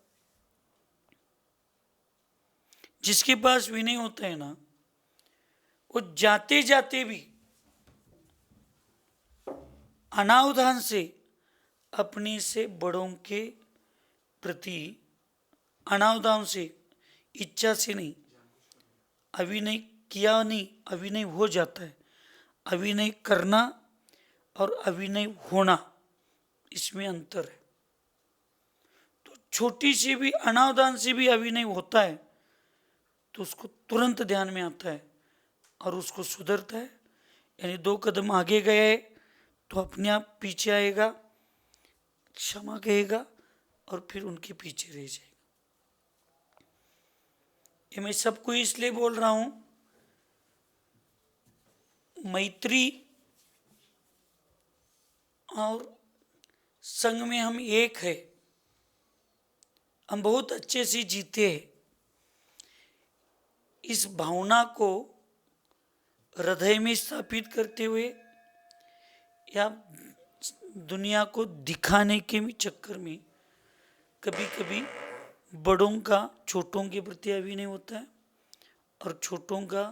जिसके पास विनय होता है ना, वो जाते जाते भी अनावधान से अपने से बड़ों के प्रति, अनावधान से, इच्छा से नहीं, अभिनय किया नहीं, अभिनय हो जाता है। अभिनय करना और अभिनय होना, इसमें अंतर है। तो छोटी सी भी अनावधान से भी अभिनय होता है तो उसको तुरंत ध्यान में आता है और उसको सुधरता है। यानी 2 कदम आगे गए तो अपने आप पीछे आएगा, क्षमा कहेगा और फिर उनके पीछे रह जाएगा। ये मैं सबको इसलिए बोल रहा हूं, मैत्री और संग में हम एक है, हम बहुत अच्छे से जीते हैं। इस भावना को हृदय में स्थापित करते हुए या दुनिया को दिखाने के चक्कर में कभी कभी बड़ों का छोटों के प्रति अभिनय होता है और छोटों का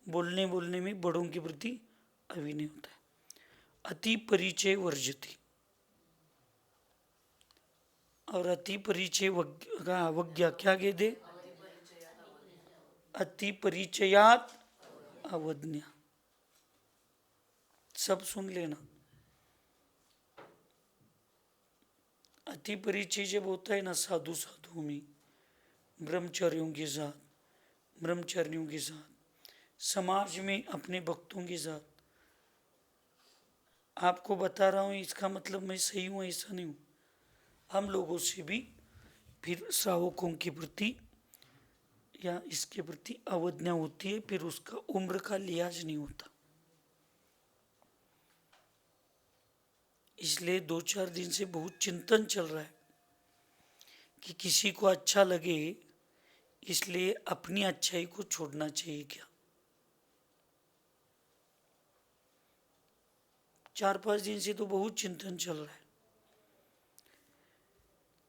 बोलने में बड़ों के प्रति अभिनय होता है। अति परिचय वर्जति और अति परिचय अवज्ञा क्या कहते, अति परिचयात अवज्ञा। सब सुन लेना। अति परिचय जब होता है ना साधु साधुओं में, ब्रह्मचारियों के साथ, समाज में अपने भक्तों के साथ, आपको बता रहा हूं, इसका मतलब मैं सही हूं ऐसा नहीं हूं। हम लोगों से भी फिर श्रावकों के प्रति या इसके प्रति अवज्ञा होती है, फिर उसका उम्र का लिहाज नहीं होता। इसलिए 2-4 दिन से बहुत चिंतन चल रहा है कि किसी को अच्छा लगे, इसलिए अपनी अच्छाई को छोड़ना चाहिए क्या। 4-5 दिन से तो बहुत चिंतन चल रहा है।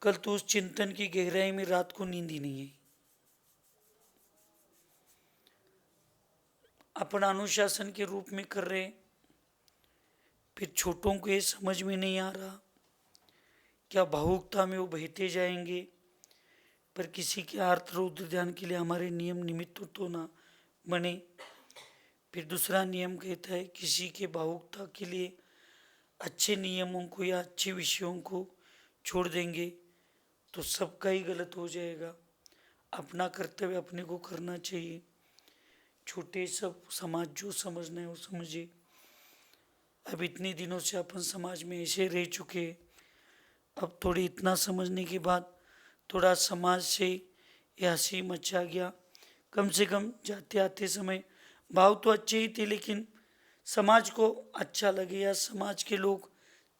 कल तो उस चिंतन की गहराई में रात को नींद ही नहीं आई। अपन अनुशासन के रूप में कर रहे, फिर छोटों को ये समझ में नहीं आ रहा, क्या भावुकता में वो बहते जाएंगे। पर किसी के आर्त रौद्र ध्यान के लिए हमारे नियम निमित्त तो ना बने। फिर दूसरा नियम कहता है किसी के भावुकता के लिए अच्छे नियमों को या अच्छे विषयों को छोड़ देंगे तो सबका ही गलत हो जाएगा। अपना कर्तव्य अपने को करना चाहिए। छोटे सब समाज जो समझना है वो समझे। अब इतने दिनों से अपन समाज में ऐसे रह चुके, अब थोड़ी इतना समझने के बाद थोड़ा समाज से ये हंसी मचा गया। कम से कम जाते आते समय भाव तो अच्छे ही थे, लेकिन समाज को अच्छा लगे या समाज के लोग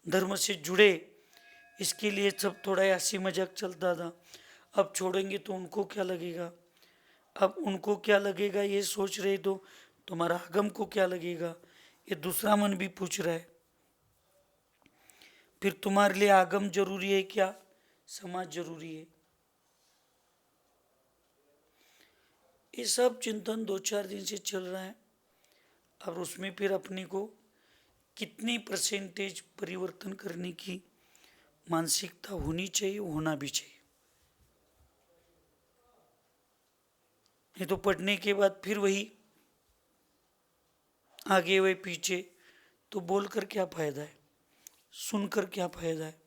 धर्म से जुड़े, इसके लिए सब थोड़ा हंसी मजाक चलता था। अब छोड़ेंगे तो उनको क्या लगेगा, अब उनको क्या लगेगा ये सोच रहे तो तुम्हारा आगम को क्या लगेगा, ये दूसरा मन भी पूछ रहा है। फिर तुम्हारे लिए आगम जरूरी है क्या, समाज जरूरी है। ये सब चिंतन 2-4 दिन से चल रहा है। और उसमें फिर अपने को कितनी परसेंटेज परिवर्तन करने की मानसिकता होनी चाहिए, होना भी चाहिए। नहीं तो पढ़ने के बाद फिर वही आगे वही पीछे, तो बोलकर क्या फायदा है, सुनकर क्या फायदा है,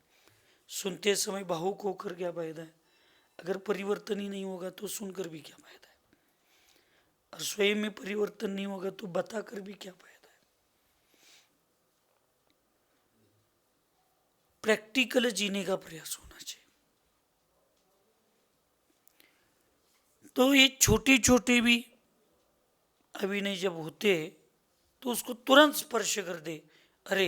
सुनते समय भावुक होकर क्या फायदा है। अगर परिवर्तन ही नहीं होगा तो सुनकर भी क्या फायदा है, और स्वयं में परिवर्तन नहीं होगा तो बताकर भी क्या फायदा है। प्रैक्टिकल जीने का प्रयास होना चाहिए। तो ये छोटे छोटे भी अभिनय जब होते तो उसको तुरंत स्पर्श कर दे। अरे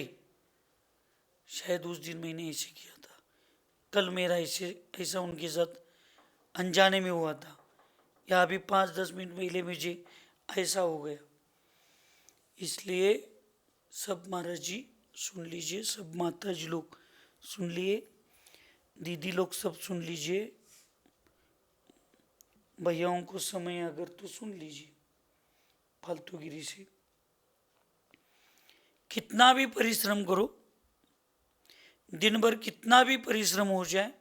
शायद उस दिन मैंने ऐसे किया था, कल मेरा ऐसा उनके साथ अनजाने में हुआ था, या अभी 5-10 मिनट पहले मुझे ऐसा हो गया। इसलिए सब महाराज जी सुन लीजिए, सब माता जी लोग सुन लिए, दीदी लोग सब सुन लीजिए, भैयाओं को समय अगर तो सुन लीजिए। फालतूगिरी से कितना भी परिश्रम करो, दिन भर कितना भी परिश्रम हो जाए,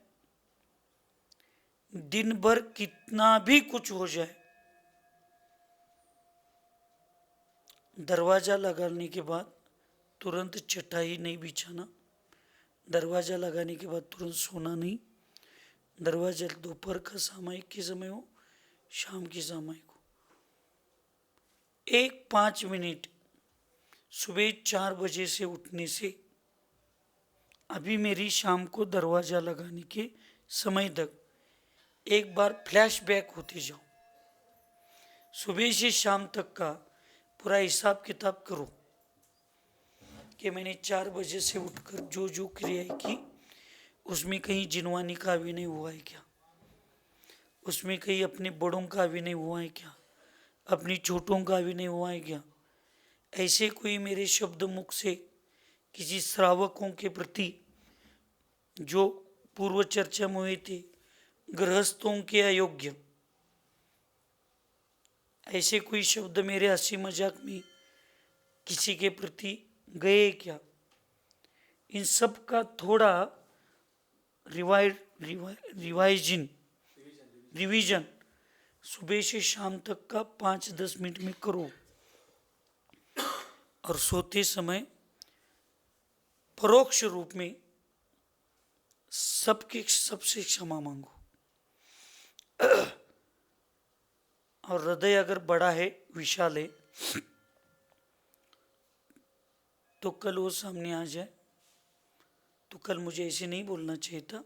दिन भर कितना भी कुछ हो जाए, दरवाजा लगाने के बाद तुरंत चटाई नहीं बिछाना, दरवाजा लगाने के बाद तुरंत सोना नहीं। दरवाजा दोपहर का सामयिक के समय हो, शाम के सामयिक हो, 5 मिनट सुबह 4 बजे से उठने से अभी मेरी शाम को दरवाजा लगाने के समय तक एक बार फ्लैशबैक होते जाओ। सुबह से शाम तक का पूरा हिसाब किताब करो कि मैंने 4 बजे से उठकर जो जो क्रियाएं की, उसमें कहीं जिनवानी का अभिनय हुआ है क्या, उसमें कहीं अपने बड़ों का अभिनय हुआ है क्या, अपनी छोटों का अभिनय हुआ है क्या। ऐसे कोई मेरे शब्द मुख से किसी श्रावकों के प्रति जो पूर्व चर्चा में हुए थे, गृहस्थों के अयोग्य, ऐसे कोई शब्द मेरे हंसी मजाक में किसी के प्रति गए क्या। इन सब का थोड़ा रिवीजन सुबह से शाम तक का 5-10 मिनट में करो। और सोते समय परोक्ष रूप में सबसे क्षमा मांगो। और हृदय अगर बड़ा है, विशाल है, तो कल वो सामने आ जाए तो कल मुझे ऐसे नहीं बोलना चाहिए था,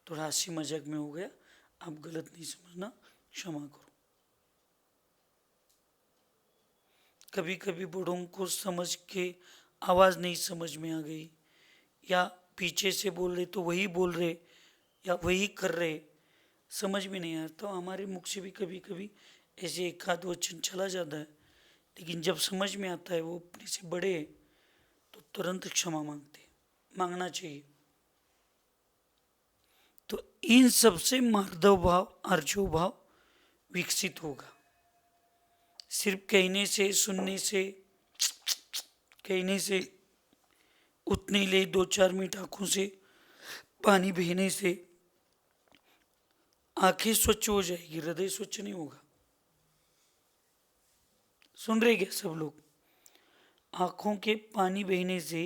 थोड़ा हंसी मजाक में हो गया, आप गलत नहीं समझना, क्षमा करो। कभी कभी बड़ों को समझ के आवाज नहीं समझ में आ गई, या पीछे से बोल रहे तो वही बोल रहे या वही कर रहे, समझ में नहीं आता। तो हमारे मुख से भी कभी कभी ऐसे एक आध वचन चला जाता है, लेकिन जब समझ में आता है वो अपने से बड़े हैं तो तुरंत क्षमा मांगते, मांगना चाहिए। तो इन सबसे मार्दव भाव, आर्जव भाव विकसित होगा। सिर्फ कहने से, सुनने से, कहने से, उतने ले 2-4 मिनट आंखों से पानी बहने से आंखें स्वच्छ हो जाएगी, हृदय स्वच्छ नहीं होगा। सुन रहे क्या सब लोग? आंखों के पानी बहने से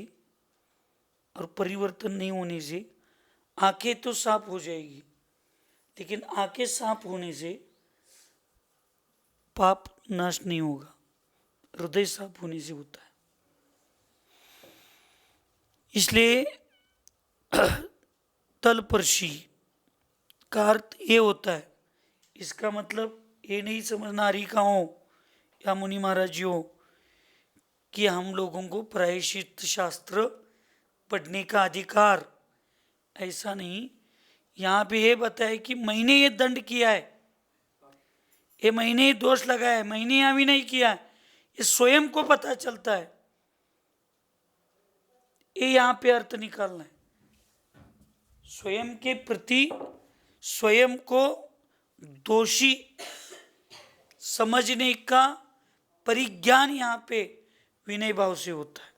और परिवर्तन नहीं होने से आंखें तो साफ हो जाएगी, लेकिन आंखें साफ होने से पाप नाश नहीं होगा, हृदय साफ होने से होता है। इसलिए तलपर्शी का अर्थ ये होता है, इसका मतलब ये नहीं समझना हरिकाओं या मुनि महाराज जी हो कि हम लोगों को प्रायश्चित शास्त्र पढ़ने का अधिकार, ऐसा नहीं। यहाँ पे ये बताया कि मैंने ये दंड किया है, ये मैंने ये दोष लगाया है, मैंने अभी नहीं किया है, ये स्वयं को पता चलता है। ये यहाँ पे अर्थ निकालना है। स्वयं के प्रति स्वयं को दोषी समझने का परिज्ञान यहाँ पे विनय भाव से होता है।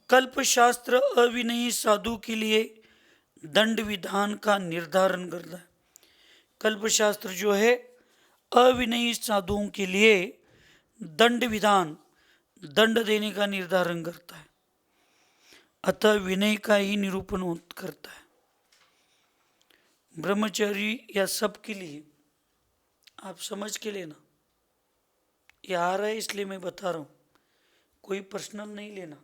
कल्प शास्त्र अविनयी साधु के लिए दंड विधान का निर्धारण करता है। कल्प शास्त्र जो है अविनयी साधुओं के लिए दंड विधान, दंड देने का निर्धारण करता है, अतः विनय का ही निरूपण करता है। ब्रह्मचारी या सबके लिए आप समझ के लेना, ये आ रहा है इसलिए मैं बता रहा हूं, कोई पर्सनल नहीं लेना।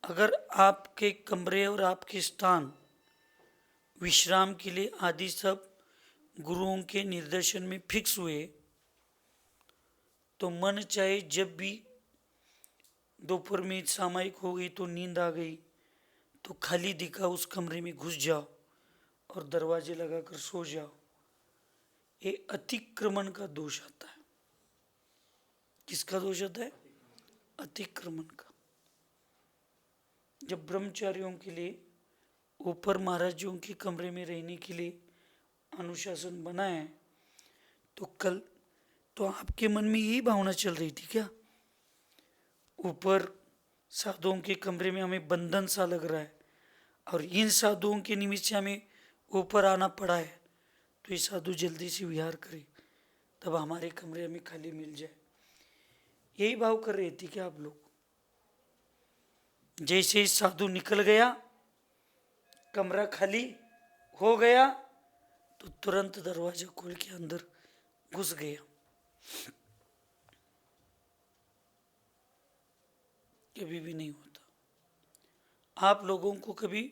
अगर आपके कमरे और आपके स्थान विश्राम के लिए आदि सब गुरुओं के निर्देशन में फिक्स हुए तो मन चाहे जब भी दोपहर में सामायिक हो गई तो नींद आ गई तो खाली दिखा उस कमरे में घुस जाओ और दरवाजे लगाकर सो जाओ, ये अतिक्रमण का दोष आता है। किसका दोष आता है? अतिक्रमण का। जब ब्रह्मचारियों के लिए ऊपर महाराजों के कमरे में रहने के लिए अनुशासन बना है तो कल तो आपके मन में यही भावना चल रही थी क्या? ऊपर साधुओं के कमरे में हमें बंधन सा लग रहा है और इन साधुओं के निमित्त से हमें ऊपर आना पड़ा है, तो ये साधु जल्दी से विहार करे तब हमारे कमरे हमें खाली मिल जाए, यही भाव कर रहे थे क्या आप लोग? जैसे साधु निकल गया, कमरा खाली हो गया तो तुरंत दरवाजा खोल के अंदर घुस गया। कभी भी नहीं होता। आप लोगों को कभी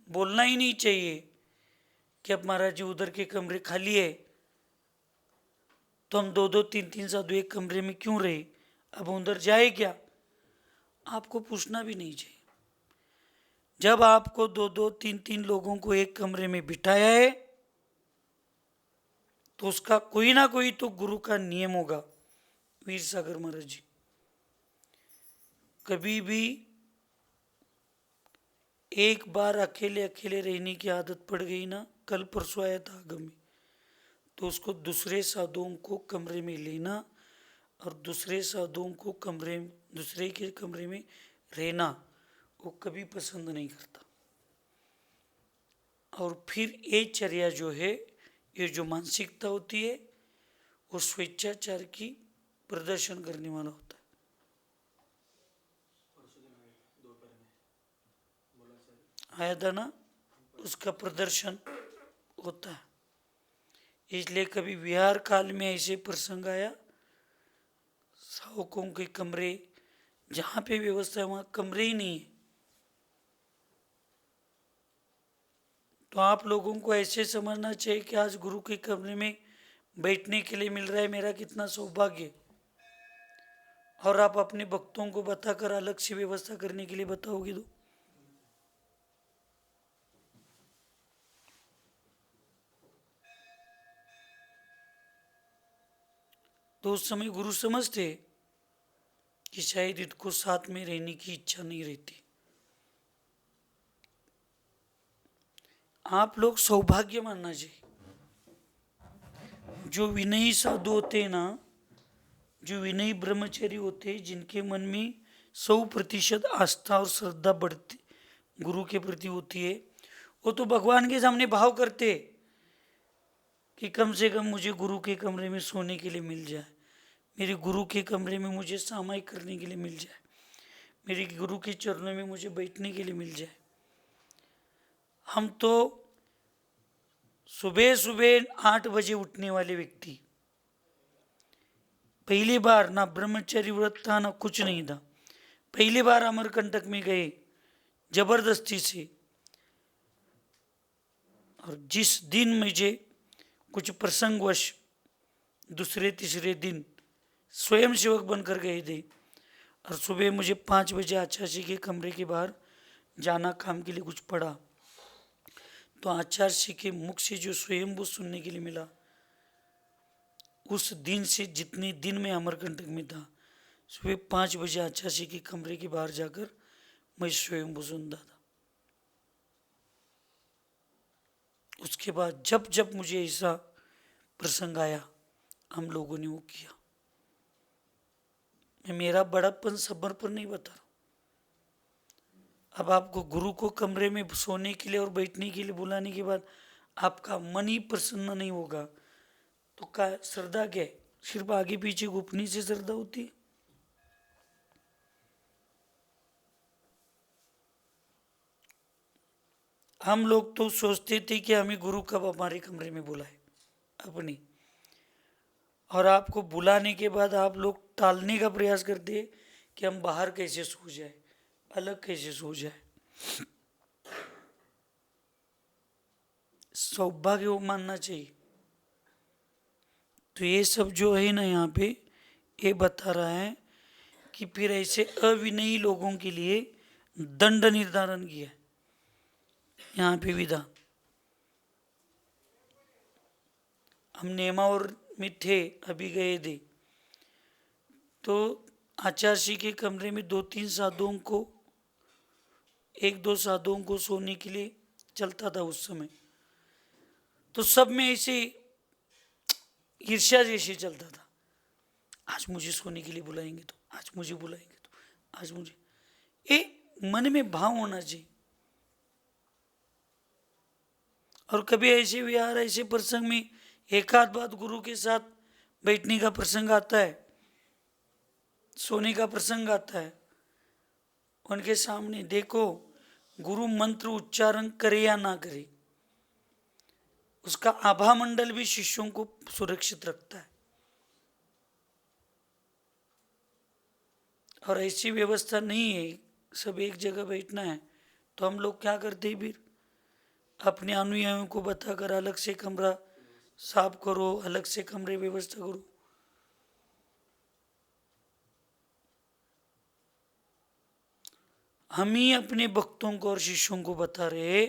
बोलना ही नहीं चाहिए कि अब महाराज जी उधर के कमरे खाली है तो हम 2-2 3-3 साधु एक कमरे में क्यों रहे, अब उधर जाए क्या? आपको पूछना भी नहीं चाहिए। जब आपको 2-2 3-3 लोगों को एक कमरे में बिठाया है तो उसका कोई ना कोई तो गुरु का नियम होगा। वीर सागर महाराज जी कभी भी एक बार अकेले अकेले रहने की आदत पड़ गई ना, कल परसों आया था आगम में, तो उसको दूसरे साधुओं को कमरे में लेना और दूसरे साधुओं को दूसरे के कमरे में रहना वो कभी पसंद नहीं करता। और फिर ये चर्या जो है, ये जो मानसिकता होती है वो स्वेच्छाचार की प्रदर्शन करने वाला होता है। आया था ना, उसका प्रदर्शन होता है। इसलिए कभी विहार काल में ऐसे प्रसंग आया, सावकों के कमरे जहाँ पे व्यवस्था है वहाँ कमरे ही नहीं है, तो आप लोगों को ऐसे समझना चाहिए कि आज गुरु के कमरे में बैठने के लिए मिल रहा है, मेरा कितना सौभाग्य। और आप अपने भक्तों को बताकर अलग से व्यवस्था करने के लिए बताओगे तो उस समय गुरु समझते कि शायद इनको साथ में रहने की इच्छा नहीं रहती। आप लोग सौभाग्य मानना चाहिए। जो विनयी साधु होते हैं ना, जो विनयी ब्रह्मचारी होते हैं, जिनके मन में 100% आस्था और श्रद्धा बढ़ती गुरु के प्रति होती है, वो तो भगवान के सामने भाव करते कि कम से कम मुझे गुरु के कमरे में सोने के लिए मिल जाए, मेरे गुरु के कमरे में मुझे सामायिक करने के लिए मिल जाए, मेरे गुरु के चरणों में मुझे बैठने के लिए मिल जाए। हम तो सुबह सुबह 8 बजे उठने वाले व्यक्ति, पहली बार ना ब्रह्मचर्य व्रत था ना कुछ नहीं था, पहली बार अमरकंटक में गए जबरदस्ती से। और जिस दिन मुझे कुछ प्रसंगवश दूसरे तीसरे दिन स्वयं सेवक बनकर गए थे, और सुबह मुझे 5 बजे आचार्य के कमरे के बाहर जाना काम के लिए कुछ पड़ा, तो आचार्य के मुख से जो स्वयंभू सुनने के लिए मिला, उस दिन से जितने दिन में अमरकंटक में था, सुबह 5 बजे आचार्य के कमरे के बाहर जाकर मैं स्वयंभू सुनता था। उसके बाद जब जब मुझे ऐसा प्रसंग आया, हम लोगों ने वो किया। मैं मेरा बड़ापन समर्पण नहीं बता रहा। अब आपको गुरु को कमरे में सोने के लिए और बैठने के लिए बुलाने के बाद आपका मन ही प्रसन्न नहीं होगा तो क्या श्रद्धा क्या है? सिर्फ आगे पीछे घुपने से श्रद्धा होती है? हम लोग तो सोचते थे कि हमें गुरु कब हमारे कमरे में बुलाए अपनी, और आपको बुलाने के बाद आप लोग टालने का प्रयास करते कि हम बाहर कैसे सो जाए, अलग कैसे सो जाए। सौभाग्य वो मानना चाहिए। तो ये सब जो है ना यहाँ पे ये बता रहा है कि फिर ऐसे अविनयी लोगों के लिए दंड निर्धारण किया है यहाँ पे विधान। हम नेमावर में थे, अभी गए थे, तो आचार्य के कमरे में 2-3 साधुओं को, 1-2 साधुओं को सोने के लिए चलता था उस समय। तो सब में ऐसे ईर्ष्या जैसे चलता था, आज मुझे सोने के लिए बुलाएंगे तो, आज मुझे बुलाएंगे तो, आज मुझे, ये मन में भाव होना चाहिए। और कभी ऐसे विहार ऐसे प्रसंग में एक आध बात गुरु के साथ बैठने का प्रसंग आता है, सोने का प्रसंग आता है, उनके सामने देखो गुरु मंत्र उच्चारण करे या ना करे, उसका आभा मंडल भी शिष्यों को सुरक्षित रखता है। और ऐसी व्यवस्था नहीं है, सब एक जगह बैठना है, तो हम लोग क्या करते हैं फिर, अपने अनुयायियों को बताकर अलग से कमरा साफ करो, अलग से कमरे व्यवस्था करो। हम ही अपने भक्तों को और शिष्यों को बता रहे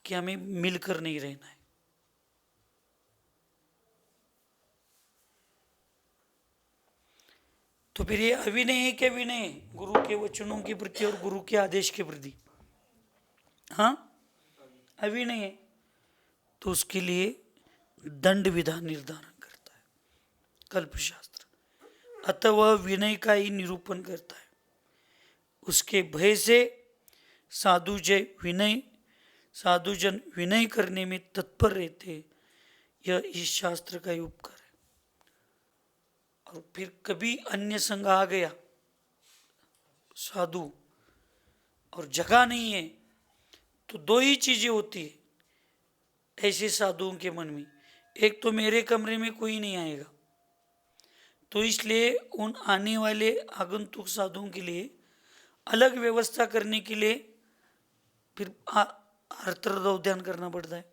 कि हमें मिलकर नहीं रहना है। तो फिर ये अविनय है क्या? विनय गुरु के वचनों के प्रति और गुरु के आदेश के प्रति, हाँ अविनय है, तो उसके लिए दंड विधान निर्धारण करता है कल्पशास्त्र, अतः वह विनय का ही निरूपण करता है। उसके भय से साधुजन विनय करने में तत्पर रहते, यह इस शास्त्र का ही उपकार है। और फिर कभी अन्य संग आ गया साधु और जगह नहीं है, तो 2 ही चीजें होती है ऐसे साधुओं के मन में, एक तो मेरे कमरे में कोई नहीं आएगा, तो इसलिए उन आने वाले आगंतुक साधुओं के लिए अलग व्यवस्था करने के लिए फिर अर्थ करना पड़ता है।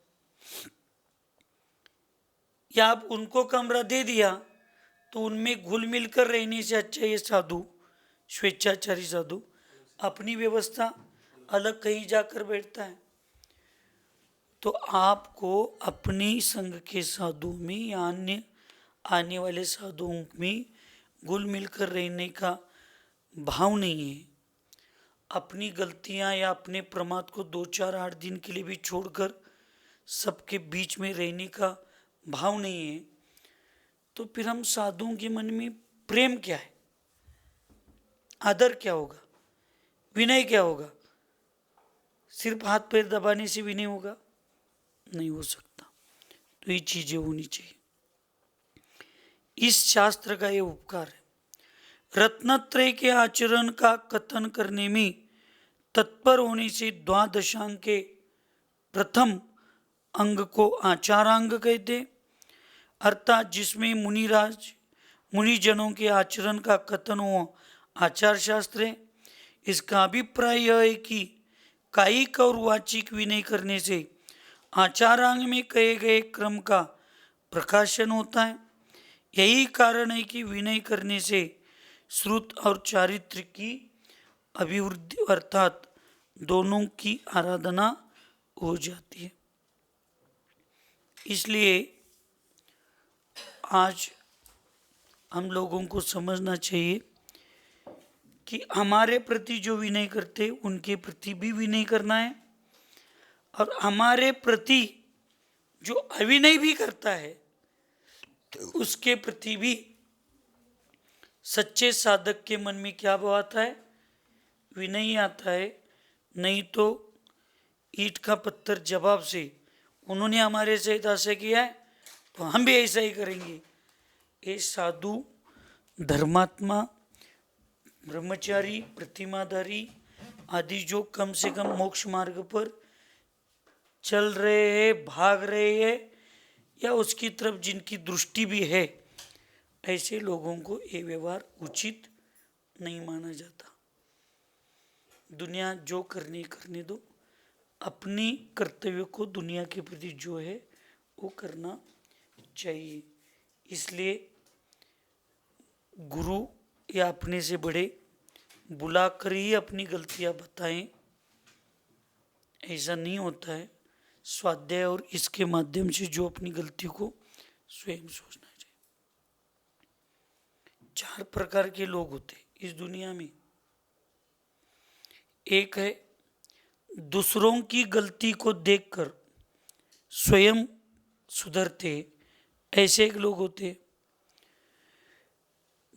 या आप उनको कमरा दे दिया तो उनमें घुल मिल कर रहने से अच्छा ये साधु, स्वेच्छाचारी साधु अपनी व्यवस्था अलग कहीं जाकर बैठता है। तो आपको अपनी संघ के साधु में या अन्य आने वाले साधुओं में घुल मिलकर रहने का भाव नहीं है। अपनी गलतियां या अपने प्रमाद को 2-4-8 दिन के लिए भी छोड़कर सबके बीच में रहने का भाव नहीं है, तो फिर हम साधुओं के मन में प्रेम क्या है, आदर क्या होगा, विनय क्या होगा? सिर्फ हाथ पैर दबाने से विनय होगा? नहीं हो सकता। तो ये चीजें होनी चाहिए। इस शास्त्र का ये उपकार है। रत्नत्रय के आचरण का कथन करने में तत्पर होने से द्वादशांग के प्रथम अंग को आचारांग कहते, अर्थात जिसमें मुनिजनों के आचरण का कथन हो आचार शास्त्र है। इसका अभिप्राय यह है कि कायिक और वाचिक विनय करने से आचारांग में कहे गए क्रम का प्रकाशन होता है। यही कारण है कि विनय करने से श्रुत और चारित्र की अभिवृद्धि अर्थात दोनों की आराधना हो जाती है। इसलिए आज हम लोगों को समझना चाहिए कि हमारे प्रति जो विनय करते उनके प्रति भी विनय करना है, और हमारे प्रति जो अविनय भी करता है उसके प्रति भी सच्चे साधक के मन में क्या भाव आता है? विनय आता है। नहीं तो ईंट का पत्थर जवाब से उन्होंने हमारे सहित ऐसा किया है तो हम भी ऐसा ही करेंगे। ये साधु, धर्मात्मा, ब्रह्मचारी, प्रतिमाधारी आदि जो कम से कम मोक्ष मार्ग पर चल रहे हैं, भाग रहे हैं, या उसकी तरफ जिनकी दृष्टि भी है, ऐसे लोगों को ये व्यवहार उचित नहीं माना जाता। दुनिया जो करने दो, अपनी कर्तव्य को दुनिया के प्रति जो है वो करना चाहिए। इसलिए गुरु या अपने से बड़े बुलाकर ही अपनी गलतियां बताएं, ऐसा नहीं होता है। स्वाध्याय और इसके माध्यम से जो अपनी गलती को स्वयं सोचना चाहिए। 4 प्रकार के लोग होते इस दुनिया में। एक है दूसरों की गलती को देखकर स्वयं सुधरते, ऐसे एक लोग होते।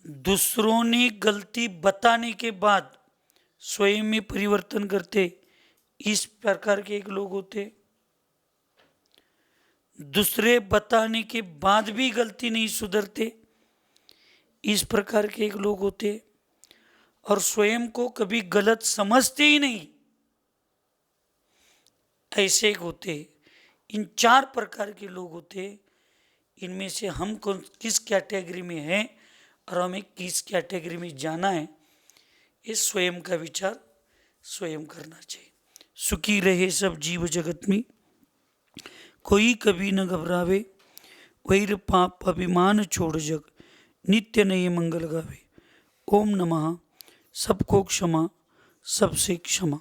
दूसरों ने गलती बताने के बाद स्वयं में परिवर्तन करते, इस प्रकार के एक लोग होते। दूसरे बताने के बाद भी गलती नहीं सुधरते, इस प्रकार के एक लोग होते। और स्वयं को कभी गलत समझते ही नहीं, ऐसे एक होते। इन 4 प्रकार के लोग होते। इनमें से हम किस कैटेगरी में हैं और हमें किस कैटेगरी में जाना है, ये स्वयं का विचार स्वयं करना चाहिए। सुखी रहे सब जीव जगत में, कोई कभी न घबरावे, वैर पाप अभिमान छोड़ जग, नित्य नए मंगल गावे। ओम नमः। सबको क्षमा, सबसे क्षमा।